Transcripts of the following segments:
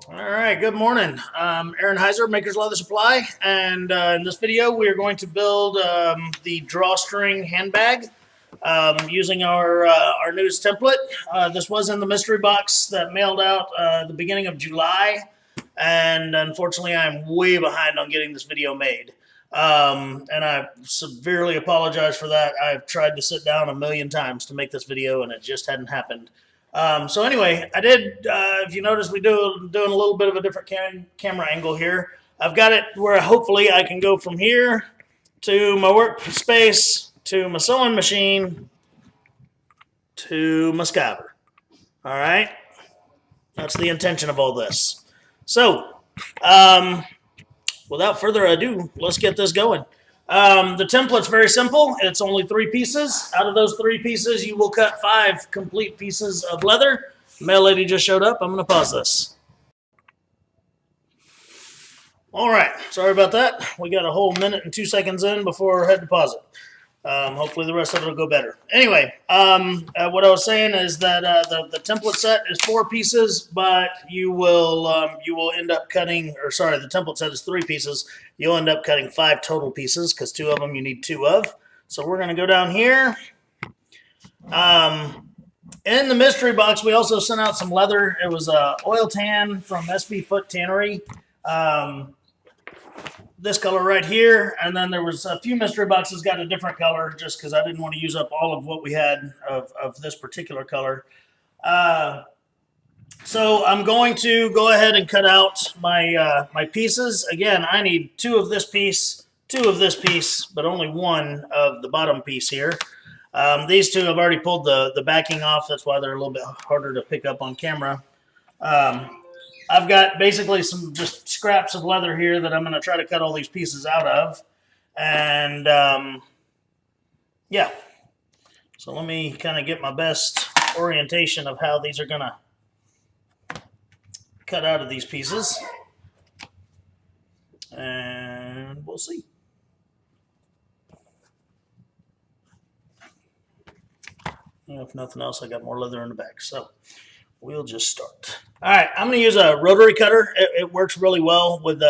All right, good morning. Aaron Heiser, Maker's Leather Supply, and in this video we are going to build the DrawString handbag using our newest template. This was in the mystery box that mailed out the beginning of July, and unfortunately I'm way behind on getting this video made. And I severely apologize for that. I've tried to sit down a million times to make this video, and it just hadn't happened. So anyway, I did, if you notice, we're doing a little bit of a different camera angle here. I've got it where hopefully I can go from here to my workspace, to my sewing machine, to my scabbard. All right? That's the intention of all this. So, without further ado, let's get this going. The template's very simple. It's only 3 pieces. Out of those 3 pieces, you will cut 5 complete pieces of leather. The mail lady just showed up. I'm going to pause this. All right. Sorry about that. We got a whole minute and 2 seconds in before I had to pause it. Hopefully the rest of it will go better. Anyway, what I was saying is that the template set is 4 pieces, but you will end up cutting, or sorry, the template set is 3 pieces. You'll end up cutting 5 total pieces because 2 of them you need 2 of. So we're going to go down here. In the mystery box, we also sent out some leather. It was a oil tan from SB Foot Tannery. This color right here, and then there was a few mystery boxes got a different color just because I didn't want to use up all of what we had of this particular color. So I'm going to go ahead and cut out my my pieces. Again, I need 2 of this piece, 2 of this piece, but only 1 of the bottom piece here. These 2 I've already pulled the backing off. That's why they're a little bit harder to pick up on camera. I've got basically some just scraps of leather here that I'm going to try to cut all these pieces out of. And, yeah. So let me kind of get my best orientation of how these are going to cut out of these pieces. And we'll see. If nothing else, I got more leather in the back. So we'll just start. All right, I'm going to use a rotary cutter. It works really well with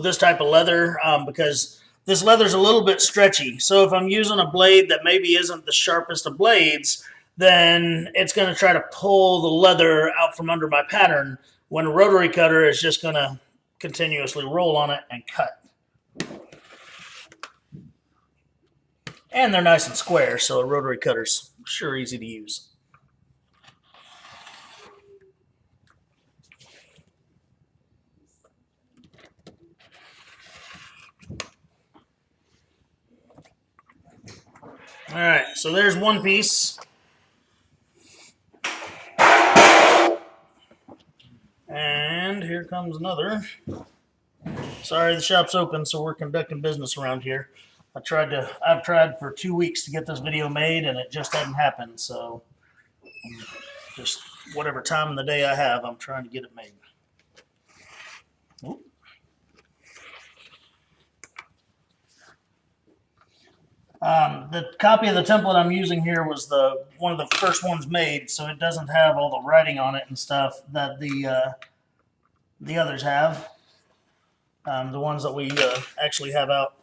this type of leather because this leather is a little bit stretchy. So if I'm using a blade that maybe isn't the sharpest of blades, then it's going to try to pull the leather out from under my pattern when a rotary cutter is just going to continuously roll on it and cut. And they're nice and square, so a rotary cutter's sure easy to use. All right, so there's 1 piece. And here comes another. Sorry, the shop's open, so we're conducting business around here. I've tried for 2 weeks to get this video made, and it just hasn't happened. So just whatever time of the day I have, I'm trying to get it made. Ooh. The copy of the template I'm using here was one of the first ones made, so it doesn't have all the writing on it and stuff that the others have. The ones that we actually have out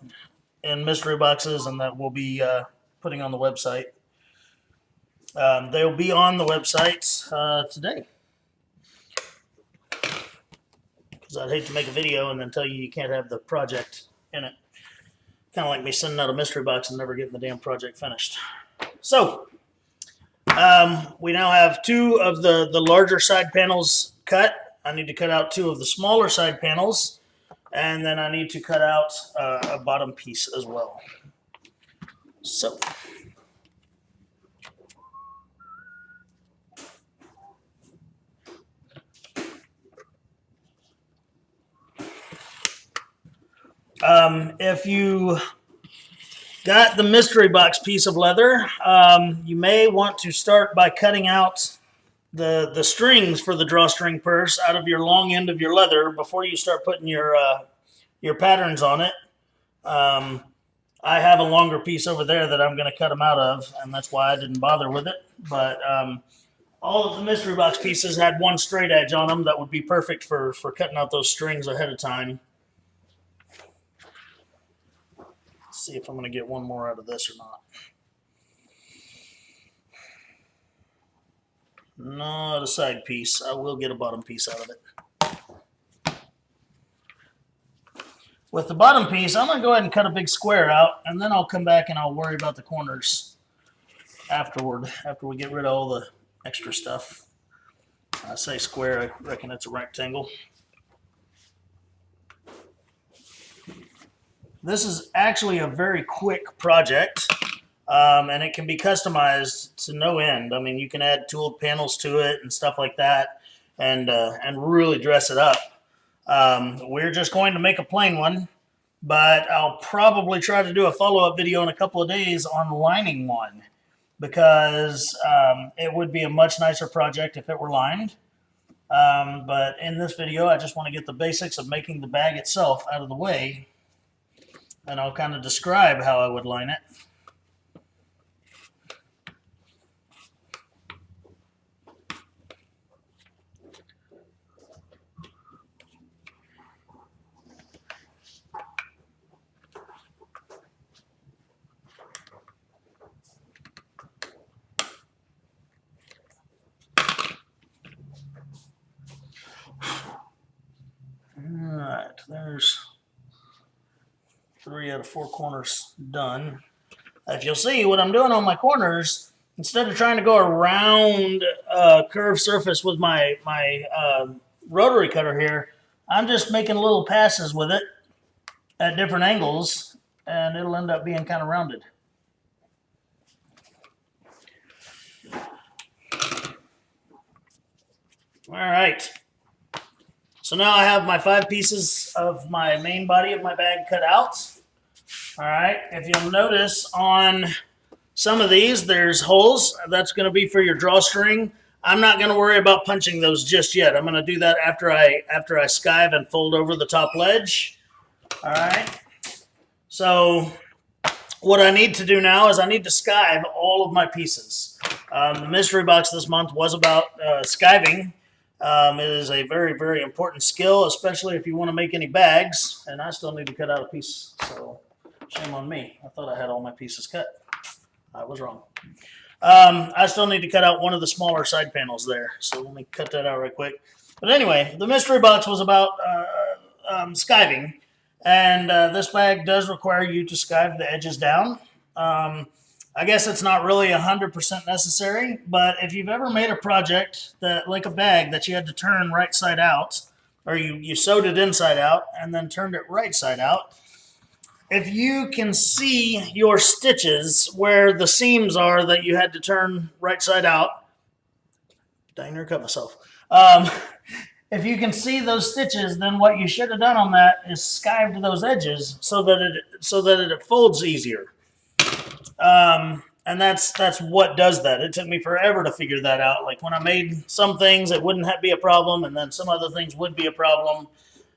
in mystery boxes and that we'll be putting on the website. They'll be on the website today. Because I'd hate to make a video and then tell you can't have the project in it. Kind of like me sending out a mystery box and never getting the damn project finished. So, we now have 2 of the larger side panels cut. I need to cut out 2 of the smaller side panels. And then I need to cut out a bottom piece as well. So, if you got the mystery box piece of leather, you may want to start by cutting out the strings for the drawstring purse out of your long end of your leather before you start putting your patterns on it. I have a longer piece over there that I'm going to cut them out of, and that's why I didn't bother with it. But all of the mystery box pieces had one straight edge on them that would be perfect for cutting out those strings ahead of time. Let's see if I'm going to get one more out of this or not. Not a side piece. I will get a bottom piece out of it. With the bottom piece, I'm going to go ahead and cut a big square out, and then I'll come back and I'll worry about the corners afterward, after we get rid of all the extra stuff. I say square, I reckon it's a rectangle. This is actually a very quick project, and it can be customized to no end. I mean, you can add tooled panels to it and stuff like that, and really dress it up. We're just going to make a plain one, but I'll probably try to do a follow-up video in a couple of days on lining one, because it would be a much nicer project if it were lined. But in this video, I just want to get the basics of making the bag itself out of the way, and I'll kind of describe how I would line it. Alright, there's 3 out of 4 corners done. If you'll see what I'm doing on my corners, instead of trying to go around a curved surface with my rotary cutter here, I'm just making little passes with it at different angles, and it'll end up being kind of rounded. Alright. So now I have my 5 pieces of my main body of my bag cut out. All right, if you'll notice on some of these, there's holes. That's going to be for your drawstring. I'm not going to worry about punching those just yet. I'm going to do that after I skive and fold over the top ledge. All right. So what I need to do now is I need to skive all of my pieces. The mystery box this month was about skiving. It is a very, very important skill, especially if you want to make any bags. And I still need to cut out a piece, so shame on me. I thought I had all my pieces cut. I was wrong. I still need to cut out one of the smaller side panels there, so let me cut that out right quick. But anyway, the mystery box was about skiving, and this bag does require you to skive the edges down. I guess it's not really 100% necessary, but if you've ever made a project that, like a bag that you had to turn right side out, or you sewed it inside out and then turned it right side out, if you can see your stitches where the seams are that you had to turn right side out, dang, I cut myself. If you can see those stitches, then what you should have done on that is skived those edges so that it folds easier. And that's what does that. It took me forever to figure that out. Like when I made some things, it wouldn't be a problem, and then some other things would be a problem.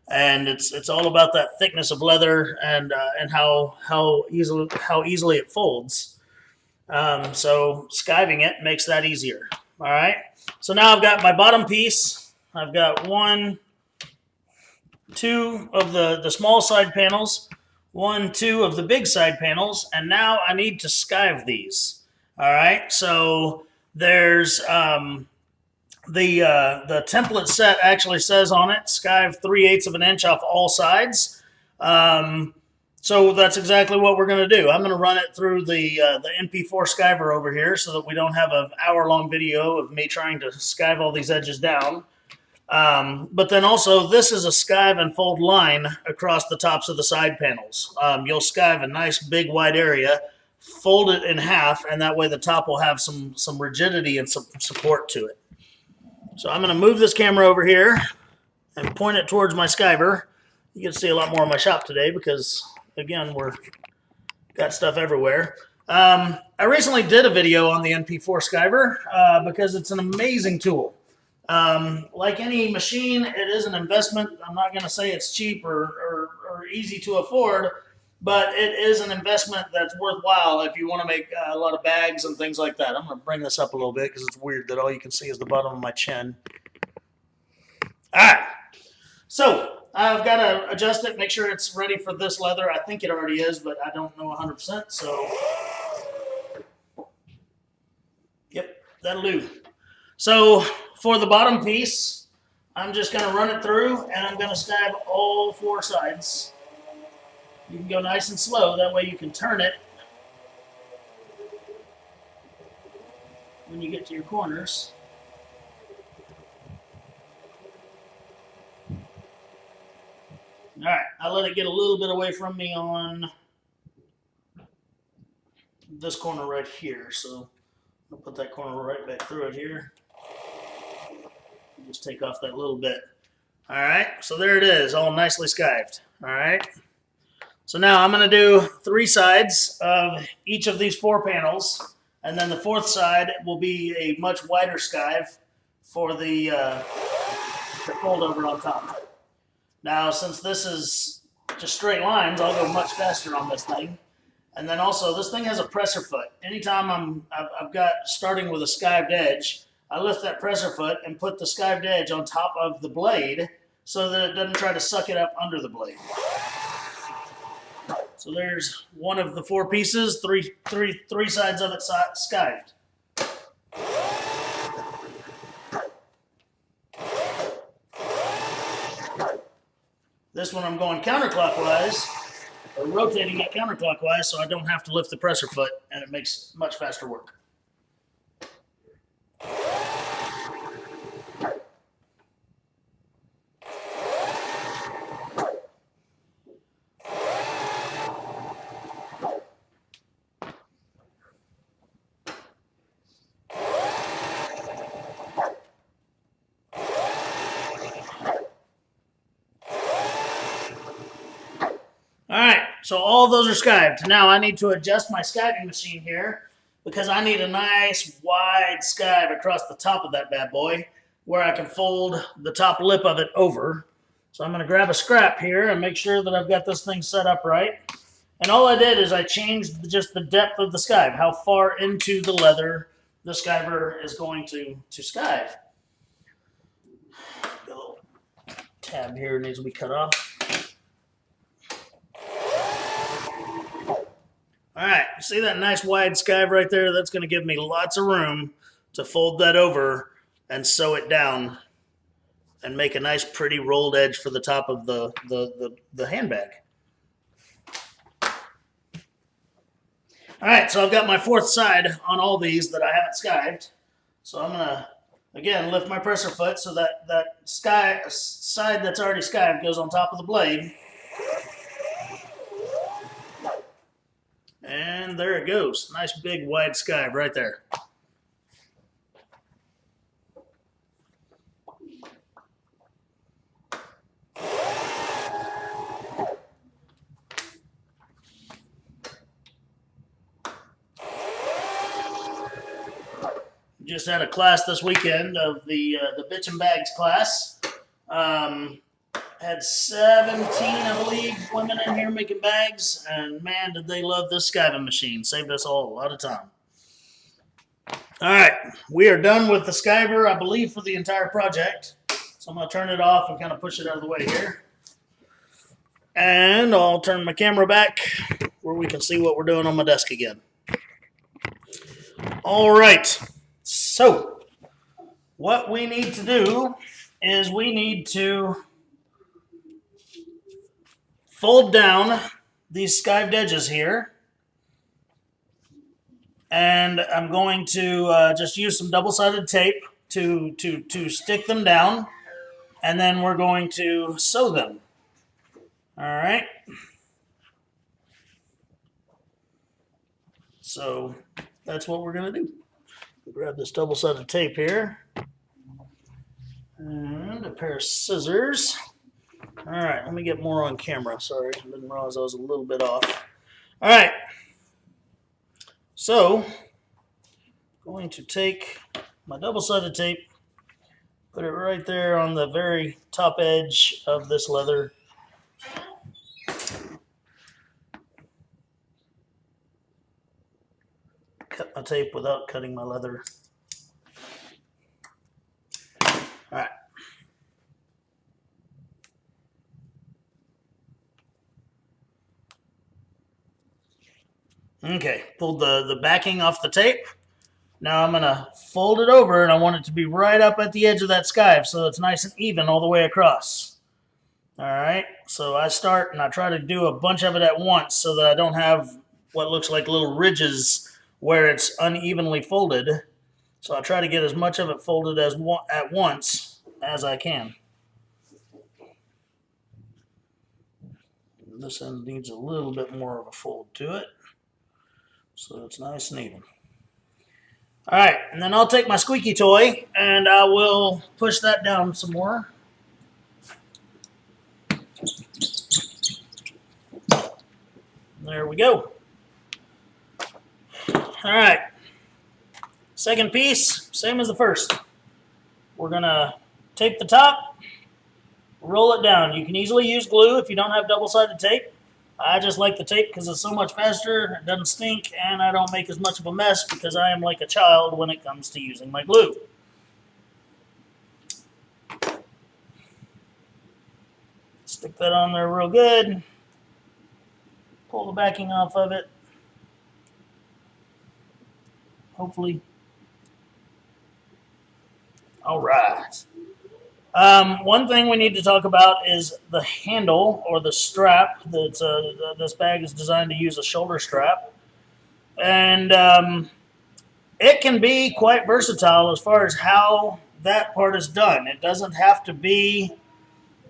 And it's all about that thickness of leather and how easily it folds. So skiving it makes that easier. All right. So now I've got my bottom piece. I've got 1, 2 of the small side panels. 1, 2 of the big side panels, and now I need to skive these. All right, so there's the template set actually says on it, skive 3/8 of an inch off all sides. So that's exactly what we're going to do. I'm going to run it through the NP4 skiver over here so that we don't have an hour-long video of me trying to skive all these edges down. But then also, this is a skive and fold line across the tops of the side panels. You'll skive a nice big wide area, fold it in half, and that way the top will have some rigidity and some support to it. So I'm going to move this camera over here and point it towards my skiver. You can see a lot more of my shop today because, again, we're got stuff everywhere. I recently did a video on the NP4 skiver because it's an amazing tool. Like any machine, it is an investment. I'm not going to say it's cheap or easy to afford, but it is an investment that's worthwhile if you want to make a lot of bags and things like that. I'm going to bring this up a little bit because it's weird that all you can see is the bottom of my chin. All right. So I've got to adjust it, make sure it's ready for this leather. I think it already is, but I don't know 100%. So, yep, that'll do. So for the bottom piece, I'm just going to run it through, and I'm going to skive all 4 sides. You can go nice and slow. That way you can turn it when you get to your corners. All right, I let it get a little bit away from me on this corner right here. So I'll put that corner right back through it here. Just take off that little bit. All right, so there it is, all nicely skived. All right. So now I'm going to do 3 sides of each of these 4 panels, and then the 4th side will be a much wider skive for the fold over on top. Now, since this is just straight lines, I'll go much faster on this thing. And then also, this thing has a presser foot. Anytime I've got starting with a skived edge, I lift that presser foot and put the skived edge on top of the blade so that it doesn't try to suck it up under the blade. So there's one of the 4 pieces, three sides of it skived. This one I'm going counterclockwise, or rotating it counterclockwise so I don't have to lift the presser foot, and it makes much faster work. All right, so all of those are skived. Now I need to adjust my skiving machine here because I need a nice wide skive across the top of that bad boy where I can fold the top lip of it over. So I'm going to grab a scrap here and make sure that I've got this thing set up right. And all I did is I changed just the depth of the skive, how far into the leather the skiver is going to skive. Got a little tab here needs to be cut off. All right, see that nice wide skive right there? That's going to give me lots of room to fold that over and sew it down and make a nice pretty rolled edge for the top of the handbag. All right, so I've got my 4th side on all these that I haven't skived. So I'm going to, again, lift my presser foot so that side that's already skived goes on top of the blade. And there it goes. Nice big wide skive right there. Just had a class this weekend of the Bitch and Bags class. Had 17, I believe, women in here making bags, and man, did they love this skiving machine. Saved us all a lot of time. All right, we are done with the skiver, I believe, for the entire project. So I'm going to turn it off and kind of push it out of the way here. And I'll turn my camera back where we can see what we're doing on my desk again. All right, so what we need to do is we need to fold down these skived edges here, and I'm going to just use some double-sided tape to stick them down, and then we're going to sew them. All right. So that's what we're going to do. Grab this double-sided tape here, and a pair of scissors. All right, let me get more on camera. Sorry, I didn't realize I was a little bit off. All right, so I'm going to take my double-sided tape, put it right there on the very top edge of this leather. tape without cutting my leather. All right. Okay, pulled the backing off the tape. Now I'm going to fold it over, and I want it to be right up at the edge of that skive so it's nice and even all the way across. All right, so I start and I try to do a bunch of it at once so that I don't have what looks like little ridges where it's unevenly folded. So I try to get as much of it folded at once as I can. This end needs a little bit more of a fold to it, so it's nice and even. All right, and then I'll take my squeaky toy and I will push that down some more. There we go. All right, second piece, same as the first. We're gonna tape the top, roll it down. You can easily use glue if you don't have double-sided tape. I just like the tape because it's so much faster, it doesn't stink, and I don't make as much of a mess because I am like a child when it comes to using my glue. Stick that on there real good. Pull the backing off of it. Hopefully. All right. One thing we need to talk about is the handle or the strap. This bag is designed to use a shoulder strap. And it can be quite versatile as far as how that part is done. It doesn't have to be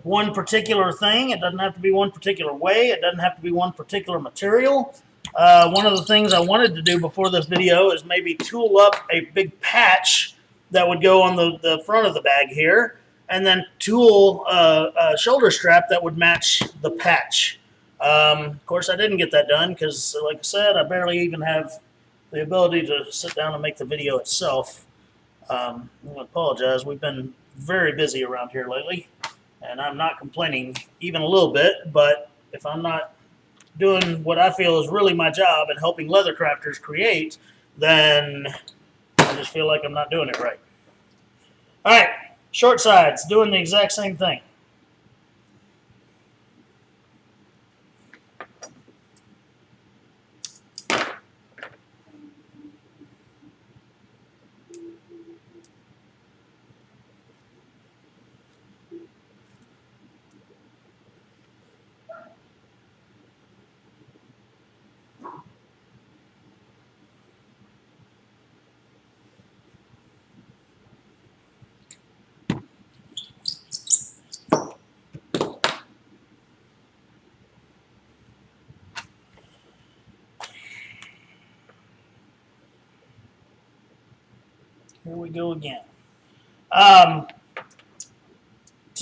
one particular thing. It doesn't have to be one particular way. It doesn't have to be one particular material. One of the things I wanted to do before this video is maybe tool up a big patch that would go on the front of the bag here, and then tool a shoulder strap that would match the patch. Of course, I didn't get that done because, like I said, I barely even have the ability to sit down and make the video itself. I apologize. We've been very busy around here lately, and I'm not complaining even a little bit, but if I'm not doing what I feel is really my job and helping leather crafters create, then I just feel like I'm not doing it right. All right, short sides, doing the exact same thing. Here we go again. To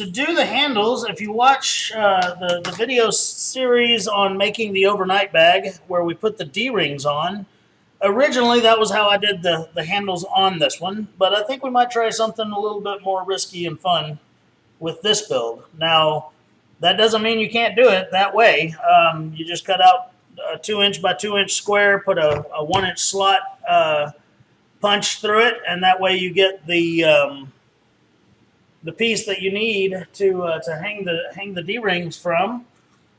do the handles, if you watch the video series on making the overnight bag where we put the D-rings on, originally that was how I did the handles on this one, but I think we might try something a little bit more risky and fun with this build. Now, that doesn't mean you can't do it that way. You just cut out a 2-inch by 2-inch square, put a 1-inch slot punch through it, and that way you get the piece that you need to hang the D-rings from.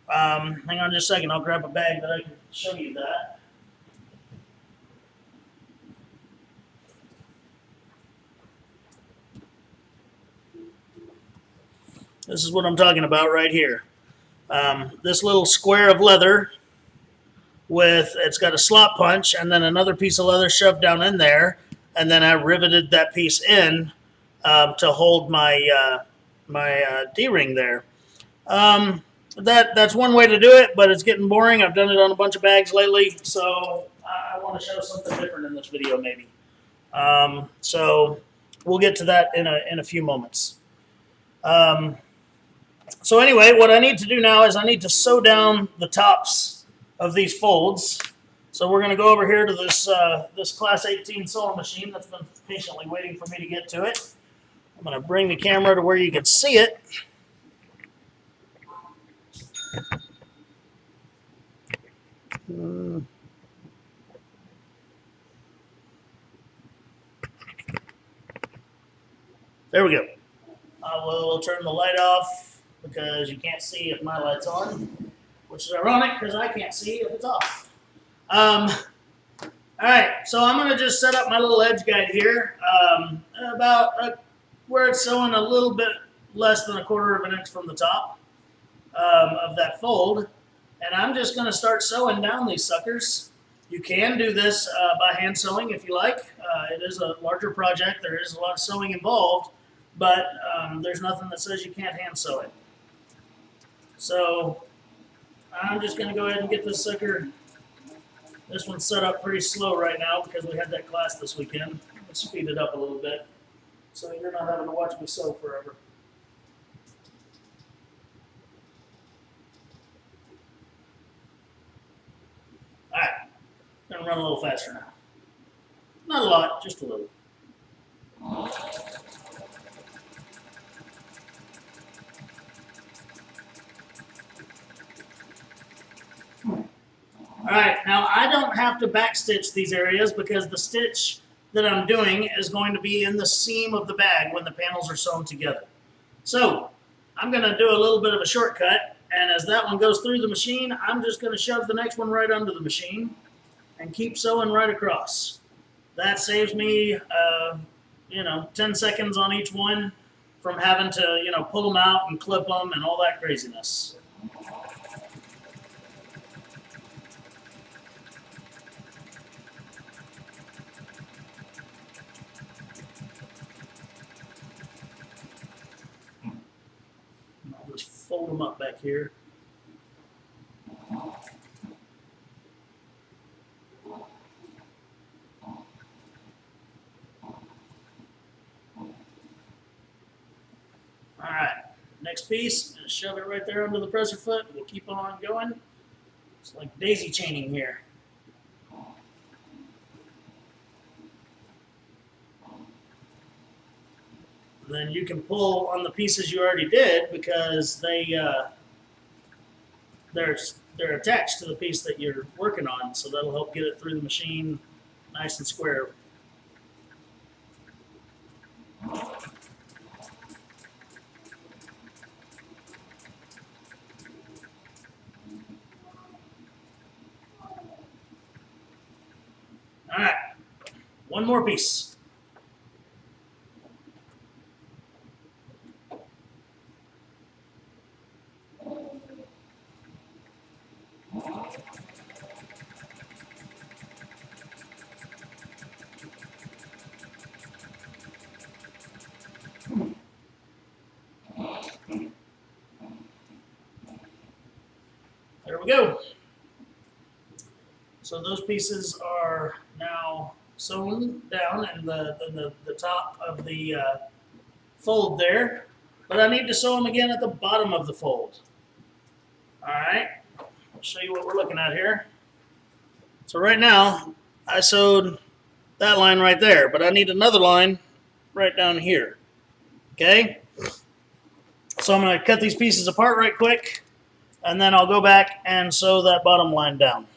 Hang on just a second. I'll grab a bag that I can show you that. This is what I'm talking about right here. This little square of leather it's got a slot punch and then another piece of leather shoved down in there, and then I riveted that piece in to hold my D-ring there. That's one way to do it, but it's getting boring. I've done it on a bunch of bags lately, so I want to show something different in this video maybe. So we'll get to that in a few moments. So anyway, what I need to do now is I need to sew down the tops of these folds. So we're going to go over here to this Class 18 sewing machine that's been patiently waiting for me to get to it. I'm going to bring the camera to where you can see it. There we go. I will turn the light off because you can't see if my light's on, which is ironic because I can't see if it's off. All right, so I'm going to just set up my little edge guide here about where it's sewing a little bit less than 1/4 of an inch from the top of that fold. And I'm just going to start sewing down these suckers. You can do this by hand sewing if you like. It is a larger project. There is a lot of sewing involved, but there's nothing that says you can't hand sew it. So I'm just going to go ahead and get this sucker. This one's set up pretty slow right now because we had that class this weekend. Let's speed it up a little bit so you're not having to watch me sew forever. All right, I'm gonna run a little faster now. Not a lot, just a little. All right, now I don't have to backstitch these areas because the stitch that I'm doing is going to be in the seam of the bag when the panels are sewn together. So I'm going to do a little bit of a shortcut, and as that one goes through the machine, I'm just going to shove the next one right under the machine and keep sewing right across. That saves me, 10 seconds on each one from having to, pull them out and clip them and all that craziness. I'll just fold them up back here. All right, next piece, just shove it right there under the presser foot. We'll keep on going. It's like daisy chaining here. Then you can pull on the pieces you already did because they're attached to the piece that you're working on, so that'll help get it through the machine nice and square. All right, one more piece. There we go. So those pieces are now sewn down in the top of the fold there, but I need to sew them again at the bottom of the fold. All right, I'll show you what we're looking at here. So right now, I sewed that line right there, but I need another line right down here. Okay? So I'm going to cut these pieces apart right quick, and then I'll go back and sew that bottom line down.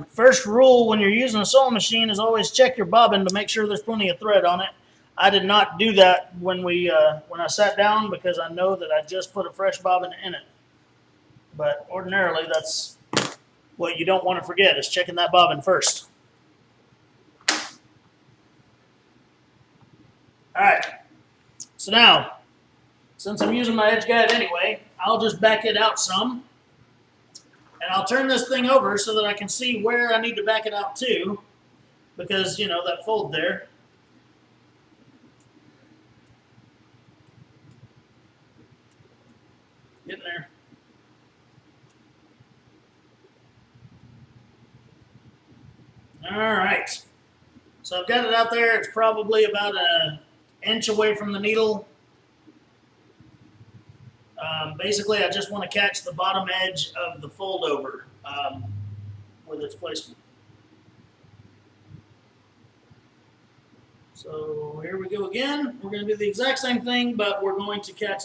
First rule when you're using a sewing machine is always check your bobbin to make sure there's plenty of thread on it. I did not do that when I sat down because I know that I just put a fresh bobbin in it. But ordinarily, that's what you don't want to forget is checking that bobbin first. All right. So now, since I'm using my edge guide anyway, I'll just back it out some. And I'll turn this thing over so that I can see where I need to back it out to, because, that fold there. Getting there. All right. So I've got it out there. It's probably about an inch away from the needle. Basically, I just want to catch the bottom edge of the fold over with its placement. So here we go again. We're going to do the exact same thing, but we're going to catch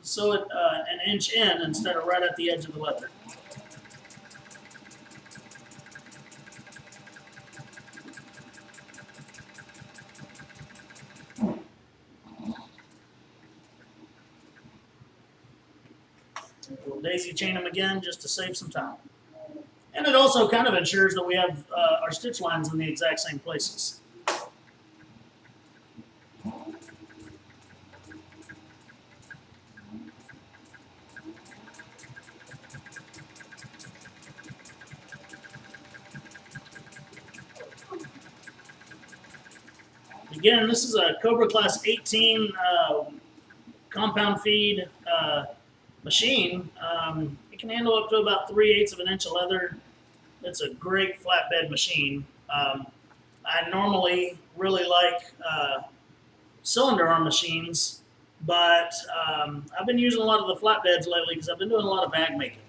sew it an inch in instead of right at the edge of the leather. daisy chain them again just to save some time. And it also kind of ensures that we have our stitch lines in the exact same places. Again, this is a Cobra Class 18 compound feed machine. It can handle up to about 3/8 of an inch of leather. It's a great flatbed machine. I normally really like cylinder arm machines, but I've been using a lot of the flatbeds lately because I've been doing a lot of bag making.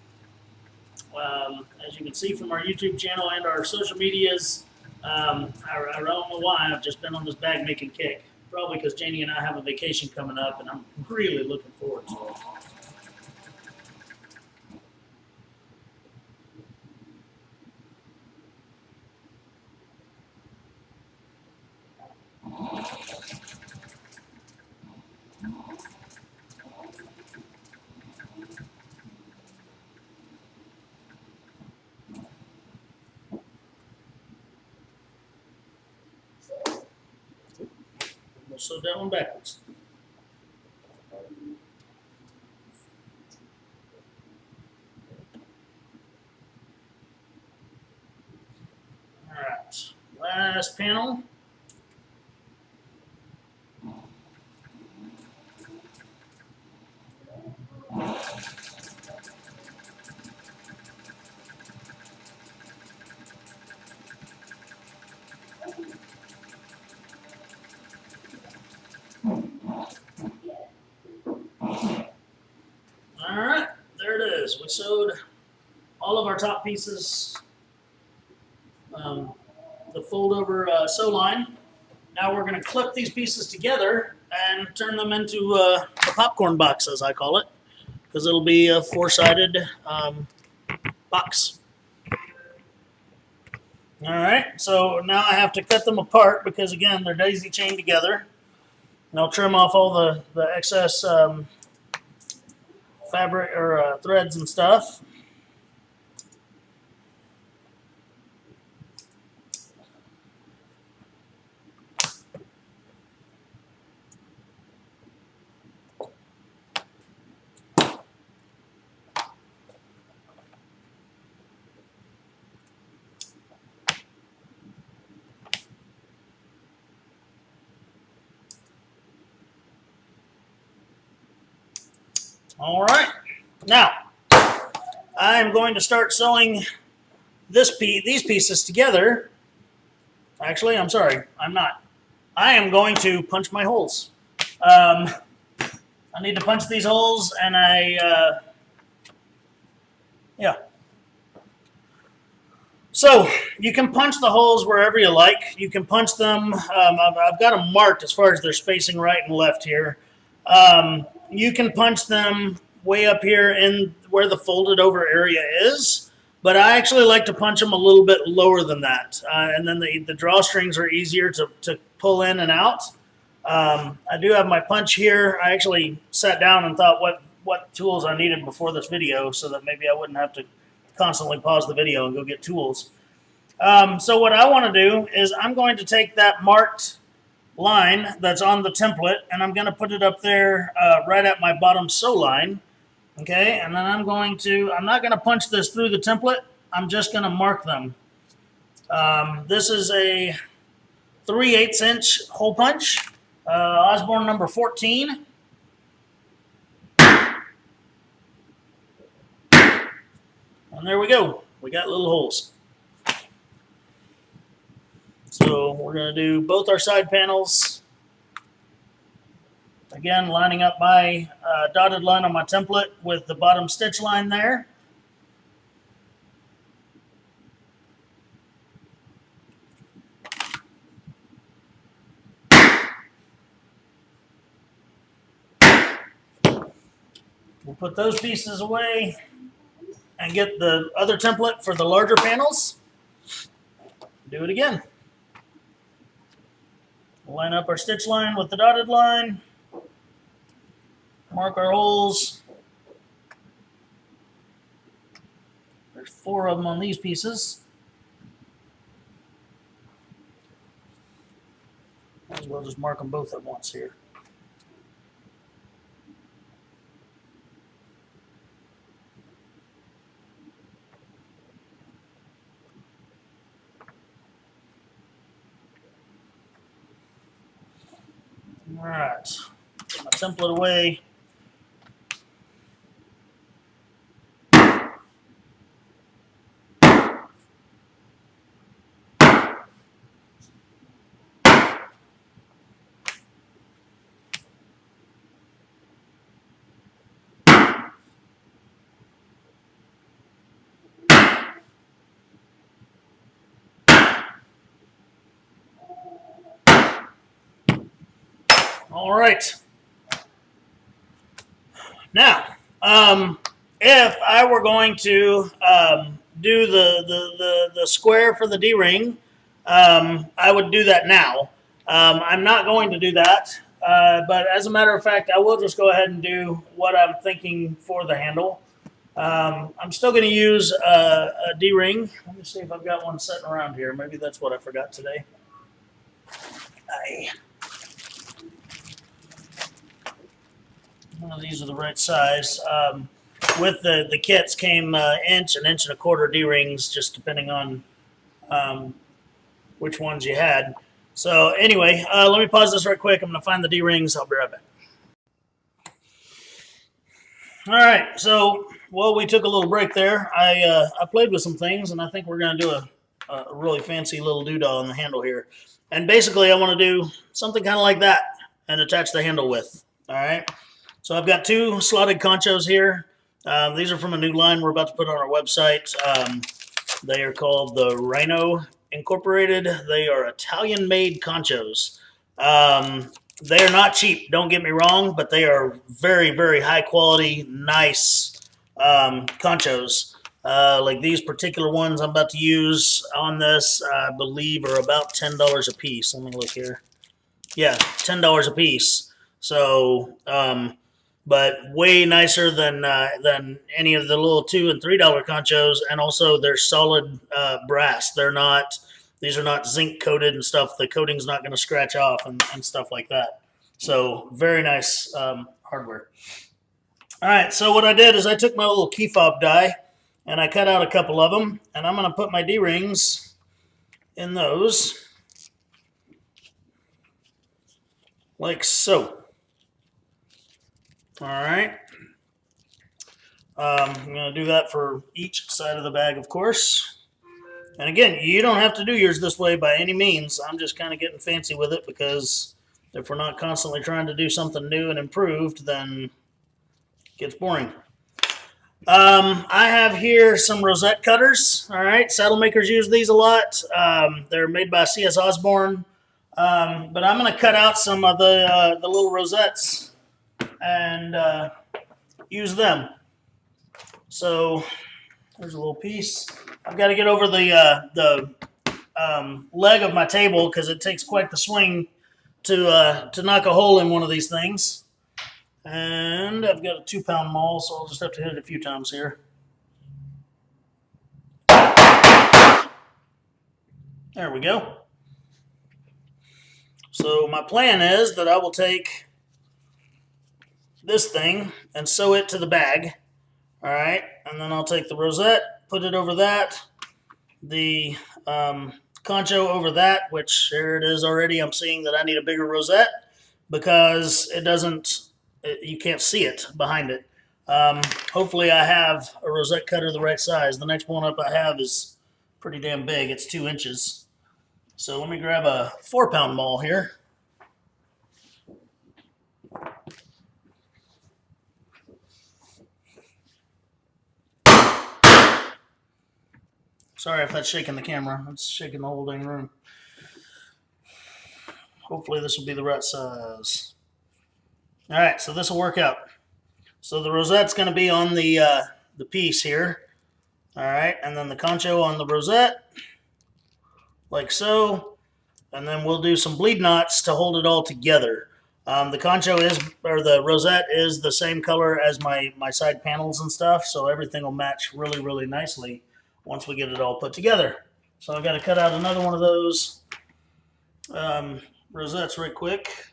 As you can see from our YouTube channel and our social medias, I don't know why, I've just been on this bag making kick. Probably because Janie and I have a vacation coming up, and I'm really looking forward to it. We'll sew that one backwards. All right, last panel. Alright, there it is. We sewed all of our top pieces, the fold over sew line. Now we're going to clip these pieces together and turn them into a popcorn box, as I call it, because it'll be a four-sided box. Alright, so now I have to cut them apart because, again, they're daisy chained together. And I'll trim off all the excess fabric or threads and stuff. All right, now I'm going to start sewing these pieces together. Actually, I'm sorry, I'm not. I am going to punch my holes. I need to punch these holes, and yeah. So you can punch the holes wherever you like. You can punch them. I've got them marked as far as their spacing right and left here. You can punch them way up here in where the folded over area is, but I actually like to punch them a little bit lower than that. And then the drawstrings are easier to pull in and out. I do have my punch here. I actually sat down and thought what tools I needed before this video so that maybe I wouldn't have to constantly pause the video and go get tools. So what I want to do is I'm going to take that marked line that's on the template, and I'm going to put it up there right at my bottom sew line. Okay, and then I'm not going to punch this through the template. I'm just going to mark them. This is a 3/8 inch hole punch, Osborne number 14. And there we go. We got little holes. So we're going to do both our side panels. Again, lining up my dotted line on my template with the bottom stitch line there. We'll put those pieces away and get the other template for the larger panels. Do it again. We'll line up our stitch line with the dotted line. Mark our holes. There's 4 of them on these pieces. Might as well just mark them both at once here. All right, put my template away. All right. Now, if I were going to do the square for the D-ring, I would do that now. I'm not going to do that, but as a matter of fact, I will just go ahead and do what I'm thinking for the handle. I'm still going to use a D-ring. Let me see if I've got one sitting around here. Maybe that's what I forgot today. None of these are the right size. With the kits came inch and a quarter D-rings, just depending on which ones you had. So anyway, let me pause this right quick. I'm going to find the D-rings. I'll be right back. All right, so while we took a little break there, I played with some things, and I think we're going to do a really fancy little doodah on the handle here. And basically, I want to do something kind of like that and attach the handle with. All right. So I've got 2 slotted conchos here. These are from a new line we're about to put on our website. They are called the Rhino Incorporated. They are Italian-made conchos. They are not cheap, don't get me wrong, but they are very, very high quality, nice conchos. Like these particular ones I'm about to use on this, I believe are about $10 a piece. Let me look here. Yeah, $10 a piece. So, but way nicer than any of the little $2 and $3 conchos, and also they're solid brass. These are not zinc coated and stuff. The coating's not going to scratch off and stuff like that. So very nice hardware. All right, so what I did is I took my little key fob die and I cut out a couple of them, and I'm going to put my D-rings in those like so. All right. I'm going to do that for each side of the bag, of course. And again, you don't have to do yours this way by any means. I'm just kind of getting fancy with it because if we're not constantly trying to do something new and improved, then it gets boring. I have here some Rosette Cutters. All right. Saddle makers use these a lot. They're made by C.S. Osborne. But I'm going to cut out some of the little rosettes and use them. So there's a little piece. I've got to get over the leg of my table because it takes quite the swing to knock a hole in one of these things. And I've got a 2-pound maul, so I'll just have to hit it a few times here. There we go. So my plan is that I will take this thing and sew it to the bag. All right, and then I'll take the rosette, put it over that, the concho over that, which here it is already. I'm seeing that I need a bigger rosette because you can't see it behind it. Hopefully I have a rosette cutter the right size. The next one up I have is pretty damn big. It's 2 inches. So let me grab a 4-pound maul here. Sorry if that's shaking the camera. It's shaking the whole dang room. Hopefully this will be the right size. All right, so this will work out. So the rosette's going to be on the piece here. All right, and then the concho on the rosette, like so. And then we'll do some bleed knots to hold it all together. The rosette is the same color as my side panels and stuff, so everything will match really, really nicely. once we get it all put together. So I've got to cut out another one of those rosettes right quick.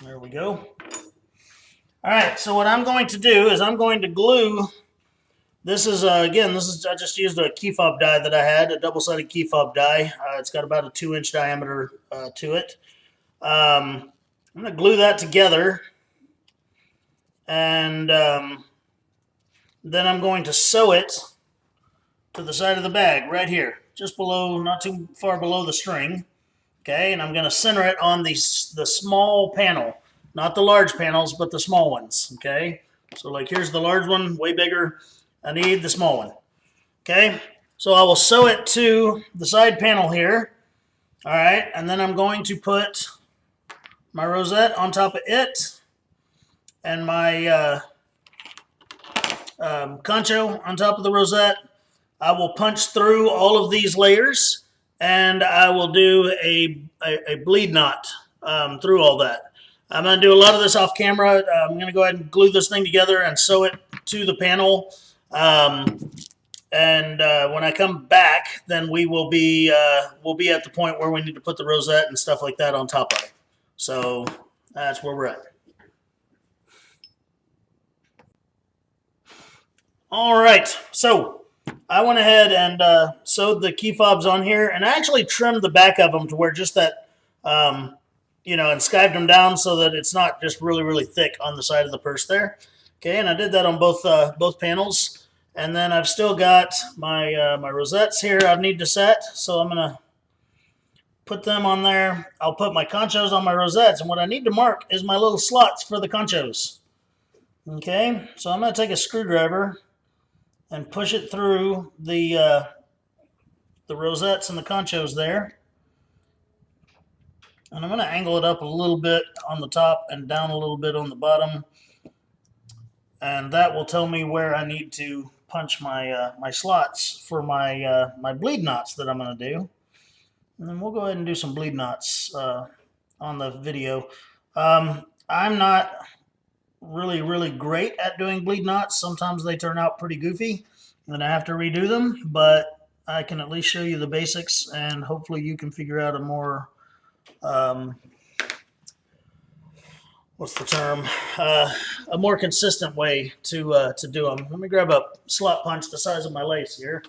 There we go. All right, so what I'm going to do is I'm going to glue. This is, again, I just used a key fob die that I had, a double-sided key fob die. It's got about a 2-inch diameter to it. I'm going to glue that together, and then I'm going to sew it to the side of the bag right here, just below, not too far below the string. Okay, and I'm going to center it on the small panel, not the large panels, but the small ones. Okay, so like here's the large one, way bigger. I need the small one. Okay, so I will sew it to the side panel here. All right, and then I'm going to put my rosette on top of it, and my concho on top of the rosette. I will punch through all of these layers, and I will do a bleed knot through all that. I'm going to do a lot of this off camera. I'm going to go ahead and glue this thing together and sew it to the panel. When I come back, then we'll be at the point where we need to put the rosette and stuff like that on top of it. So that's where we're at. All right, so I went ahead and sewed the key fobs on here, and I actually trimmed the back of them to where just that, you know, and skived them down so that it's not just really, really thick on the side of the purse there. Okay, and I did that on both panels. And then I've still got my my rosettes here I need to set, so I'm going to put them on there. I'll put my conchos on my rosettes, and what I need to mark is my little slots for the conchos. Okay, so I'm going to take a screwdriver and push it through the rosettes and the conchos there. And I'm going to angle it up a little bit on the top and down a little bit on the bottom. And that will tell me where I need to punch my my slots for my my bleed knots that I'm going to do. And then we'll go ahead and do some bleed knots on the video. I'm not really great at doing bleed knots. Sometimes they turn out pretty goofy and I have to redo them, but I can at least show you the basics, and hopefully you can figure out a more what's the term? A more consistent way to do them. Let me grab a slot punch the size of my lace here.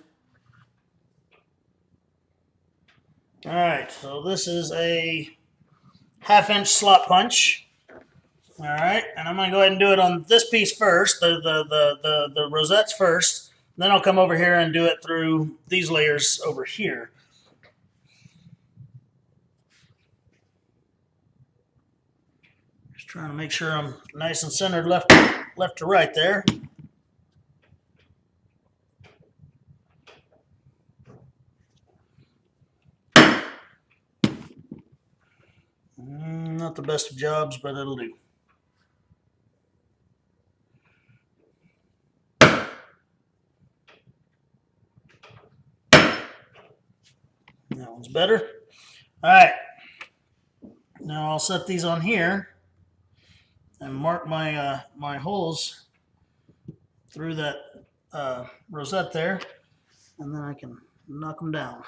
All right, so this is a 1/2-inch slot punch. All right, and I'm going to go ahead and do it on this piece first, the rosettes first. Then I'll come over here and do it through these layers over here. Just trying to make sure I'm nice and centered left to right there. Not the best of jobs, but it'll do. That one's better. All right. Now I'll set these on here and mark my my holes through that rosette there, and then I can knock them down.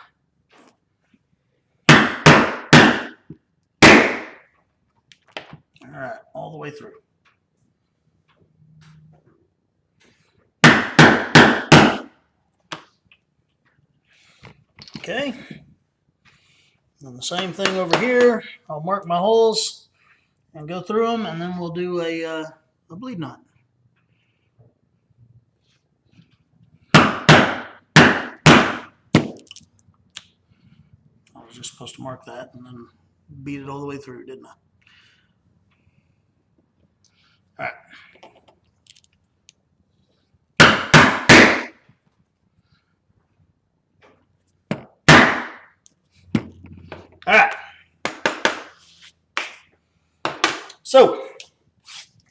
All right, all the way through. Okay. And the same thing over here. I'll mark my holes and go through them, and then we'll do a bleed knot. I was just supposed to mark that and then beat it all the way through, didn't I? All right. All right. So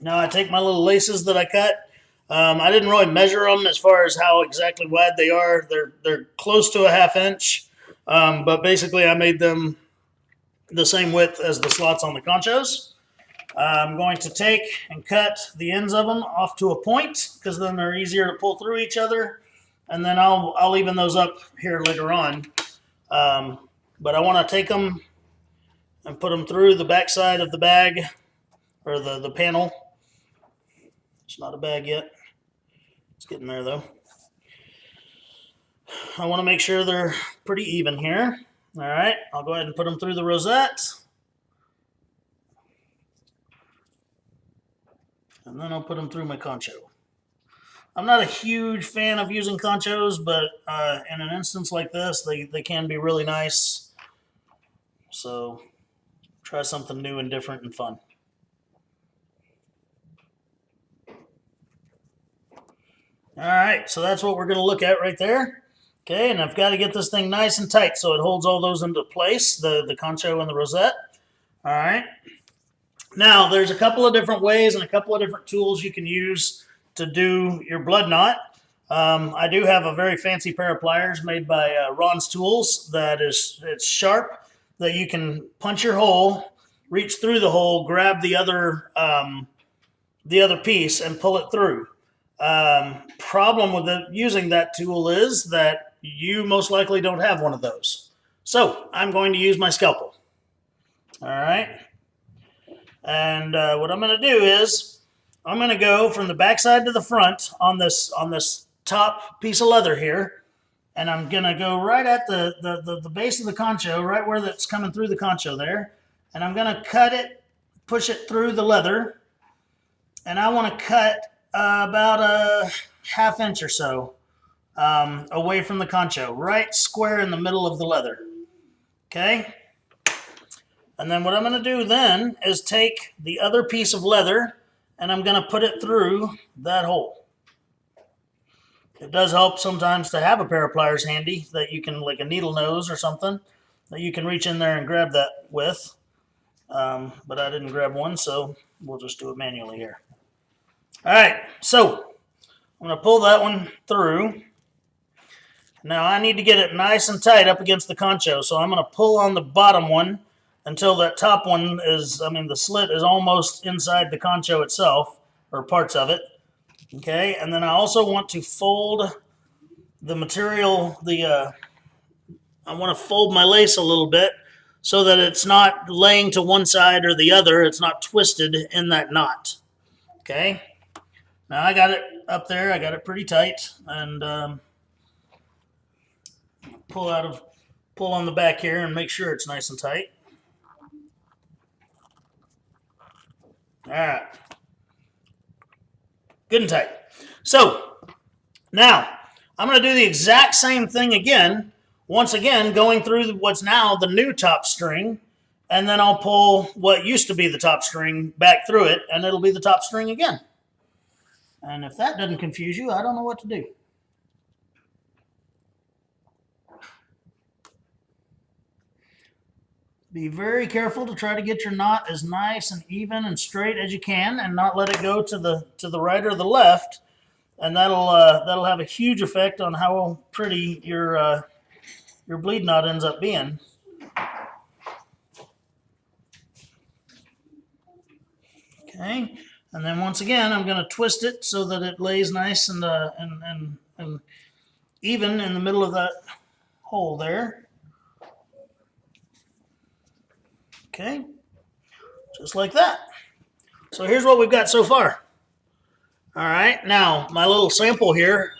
now I take my little laces that I cut. I didn't really measure them as far as how exactly wide they are. They're close to a 1/2 inch, but basically I made them, the same width as the slots on the Conchos. I'm going to take and cut the ends of them off to a point, because then they're easier to pull through each other. And then I'll even those up here later on. But I want to take them and put them through the back side of the bag, or the panel. It's not a bag yet. It's getting there though. I want to make sure they're pretty even here. All right, I'll go ahead and put them through the rosette. And then I'll put them through my Concho. I'm not a huge fan of using Conchos, but in an instance like this, they can be really nice. So try something new and different and fun. All right, so that's what we're going to look at right there. Okay, and I've got to get this thing nice and tight so it holds all those into place, the Concho and the rosette. All right. Now, there's a couple of different ways and a couple of different tools you can use to do your blood knot. I do have a very fancy pair of pliers made by Ron's Tools that it's sharp, that you can punch your hole, reach through the hole, grab the other piece, and pull it through. Problem with using that tool is that you most likely don't have one of those. So I'm going to use my scalpel. All right. And what I'm going to do is I'm going to go from the back side to the front on this top piece of leather here. And I'm going to go right at the base of the Concho, right where that's coming through the Concho there. And I'm going to cut it, push it through the leather. And I want to cut about a ½ inch or so away from the Concho, right square in the middle of the leather. Okay? And then what I'm going to do then is take the other piece of leather and I'm going to put it through that hole. It does help sometimes to have a pair of pliers handy that you can, like a needle nose or something, that you can reach in there and grab that with. But I didn't grab one, so we'll just do it manually here. All right, so I'm going to pull that one through. Now I need to get it nice and tight up against the Concho, so I'm going to pull on the bottom one until that top one is, the slit is almost inside the Concho itself, or parts of it. Okay, and then I also want to fold the material, I want to fold my lace a little bit so that it's not laying to one side or the other, it's not twisted in that knot. Okay, now I got it up there, I got it pretty tight, and pull on the back here and make sure it's nice and tight. All right. Good and tight. So now I'm going to do the exact same thing again, once again going through what's now the new top string, and then I'll pull what used to be the top string back through it, and it'll be the top string again. And if that doesn't confuse you, I don't know what to do. Be very careful to try to get your knot as nice and even and straight as you can, and not let it go to the right or the left, and that'll have a huge effect on how pretty your bleed knot ends up being. Okay, and then once again I'm going to twist it so that it lays nice and even in the middle of that hole there. Okay, just like that. So here's what we've got so far. All right, now my little sample here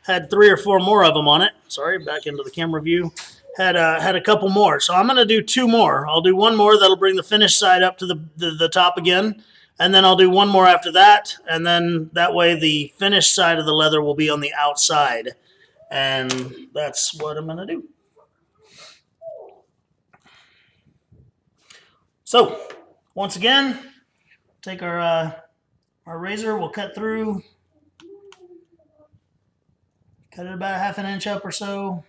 had 3 or 4 more of them on it. Sorry, back into the camera view. Had a couple more. So I'm going to do 2 more. I'll do 1 more that'll bring the finished side up to the top again. And then I'll do 1 more after that. And then that way the finished side of the leather will be on the outside. And that's what I'm going to do. So, once again, take our razor, we'll cut through, cut it about ½ an inch up or so,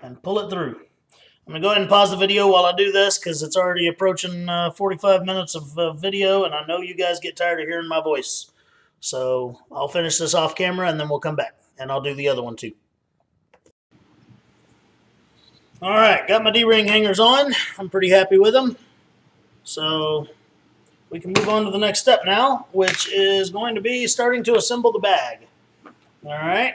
and pull it through. I'm going to go ahead and pause the video while I do this because it's already approaching 45 minutes of video, and I know you guys get tired of hearing my voice. So, I'll finish this off camera and then we'll come back, and I'll do the other one too. All right, got my D-ring hangers on. I'm pretty happy with them. So we can move on to the next step now, which is going to be starting to assemble the bag. All right.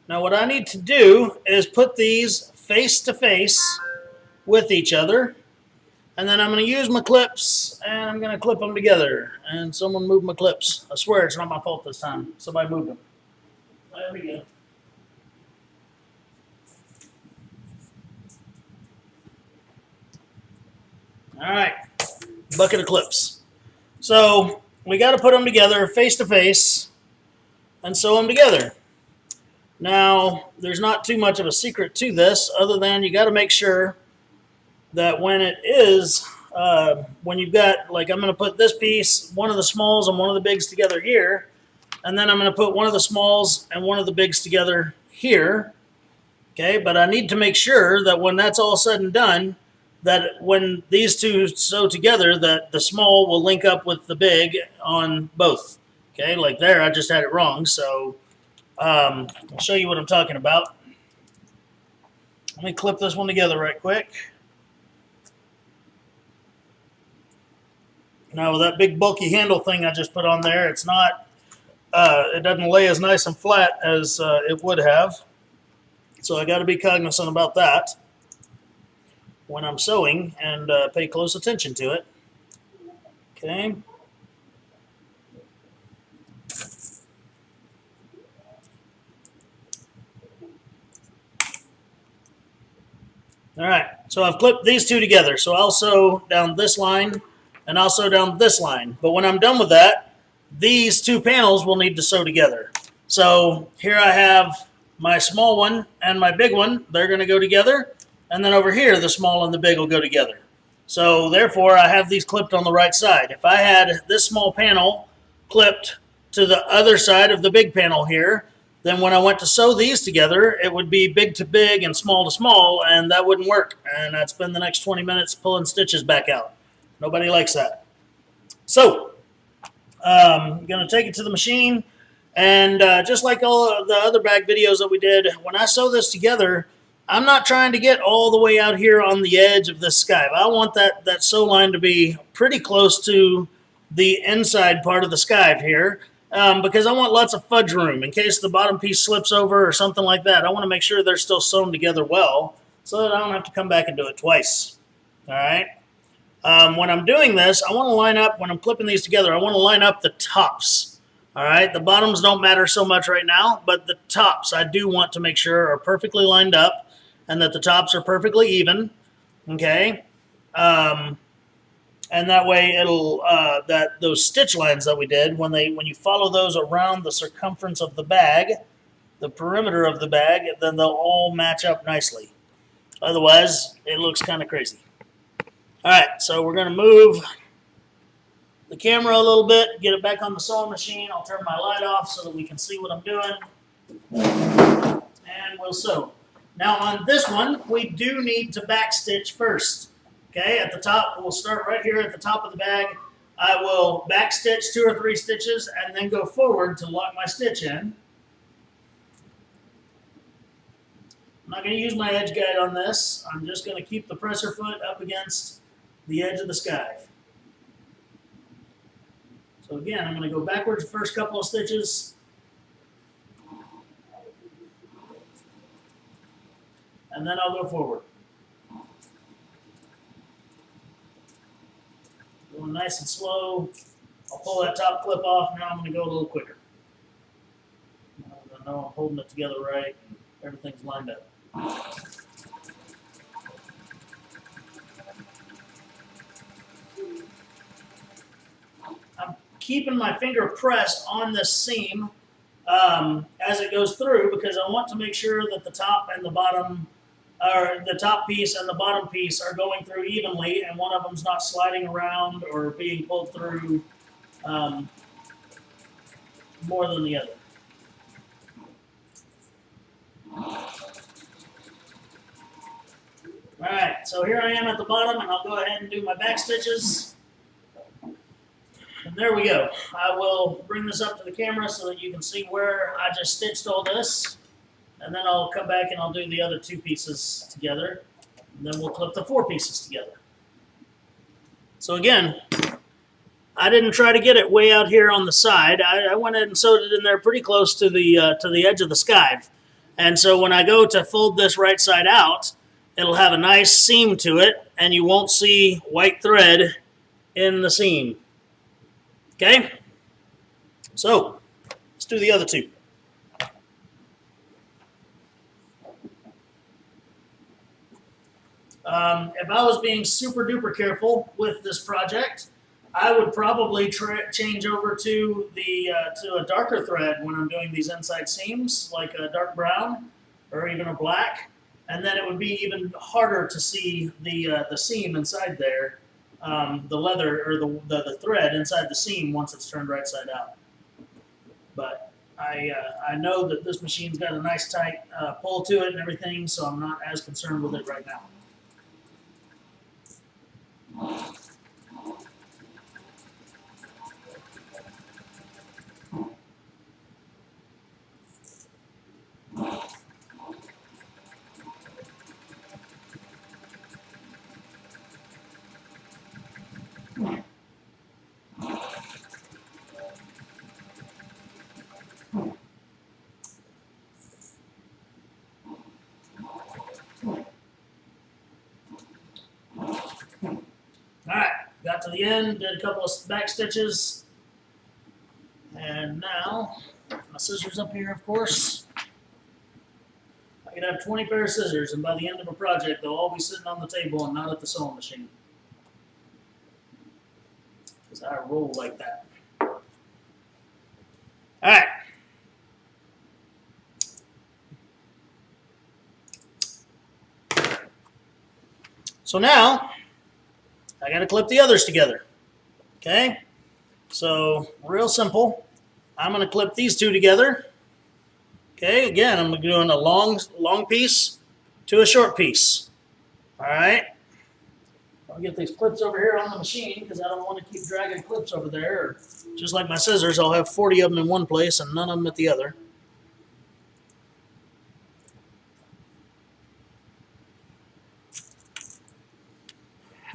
Now what I need to do is put these face to face with each other. And then I'm going to use my clips, and I'm going to clip them together. And someone moved my clips. I swear it's not my fault this time. Somebody moved them. There we go. All right. Bucket of clips. So we got to put them together face to face and sew them together. Now, there's not too much of a secret to this other than you got to make sure that when it is, when you've got, like I'm going to put this piece, one of the smalls and one of the bigs together here, and then I'm going to put one of the smalls and one of the bigs together here, okay? But I need to make sure that when that's all said and done, that when these two sew together, that the small will link up with the big on both, okay? Like there, I just had it wrong, so I'll show you what I'm talking about. Let me clip this one together right quick. Now with that big bulky handle thing I just put on there, it's not, it doesn't lay as nice and flat as it would have. So I got to be cognizant about that when I'm sewing and pay close attention to it. Okay. All right, so I've clipped these two together. So I'll sew down this line and I'll sew down this line. But when I'm done with that, these two panels will need to sew together. So here I have my small one and my big one. They're going to go together. And then over here, the small and the big will go together. So therefore, I have these clipped on the right side. If I had this small panel clipped to the other side of the big panel here, then when I went to sew these together, it would be big to big and small to small, and that wouldn't work. And I'd spend the next 20 minutes pulling stitches back out. Nobody likes that. So I'm going to take it to the machine. And just like all of the other bag videos that we did, when I sew this together, I'm not trying to get all the way out here on the edge of this skive. I want that sew line to be pretty close to the inside part of the skive here because I want lots of fudge room in case the bottom piece slips over or something like that. I want to make sure they're still sewn together well so that I don't have to come back and do it twice. All right. When I'm doing this, I want to line up, when I'm clipping these together, I want to line up the tops. All right. The bottoms don't matter so much right now, but the tops I do want to make sure are perfectly lined up and that the tops are perfectly even, okay? And that way it'll, those stitch lines that we did, when you follow those around the circumference of the bag, the perimeter of the bag, then they'll all match up nicely. Otherwise, it looks kind of crazy. All right, so we're gonna move the camera a little bit, get it back on the sewing machine. I'll turn my light off so that we can see what I'm doing. And we'll sew. Now on this one, we do need to backstitch first. Okay, at the top, we'll start right here at the top of the bag. I will backstitch 2 or 3 stitches and then go forward to lock my stitch in. I'm not going to use my edge guide on this. I'm just going to keep the presser foot up against the edge of the skive. So again, I'm going to go backwards the first couple of stitches. And then I'll go forward. Going nice and slow. I'll pull that top clip off. Now I'm going to go a little quicker. I know I'm holding it together right. Everything's lined up. I'm keeping my finger pressed on this seam as it goes through because I want to make sure that the top and the bottom, or the top piece and the bottom piece, are going through evenly, and one of them's not sliding around or being pulled through more than the other. All right, so here I am at the bottom, and I'll go ahead and do my back stitches. And there we go. I will bring this up to the camera so that you can see where I just stitched all this. And then I'll come back and I'll do the other 2 pieces together. And then we'll clip the 4 pieces together. So again, I didn't try to get it way out here on the side. I went ahead and sewed it in there pretty close to the edge of the skive. And so when I go to fold this right side out, it'll have a nice seam to it, and you won't see white thread in the seam. Okay? So, let's do the other 2. If I was being super duper careful with this project, I would probably change over to a darker thread when I'm doing these inside seams, like a dark brown or even a black, and then it would be even harder to see the seam inside there, the leather or the thread inside the seam once it's turned right side out. But I know that this machine's got a nice tight pull to it and everything, so I'm not as concerned with it right now. Alright, got to the end, did a couple of back stitches, and now, my scissors up here, of course. I can have 20 pair of scissors, and by the end of a project, they'll all be sitting on the table and not at the sewing machine. Because I roll like that. Alright. So now, I got to clip the others together. Okay? So, real simple. I'm going to clip these 2 together. Okay, again, I'm doing a long piece to a short piece. All right? I'll get these clips over here on the machine because I don't want to keep dragging clips over there. Or just like my scissors, I'll have 40 of them in one place and none of them at the other.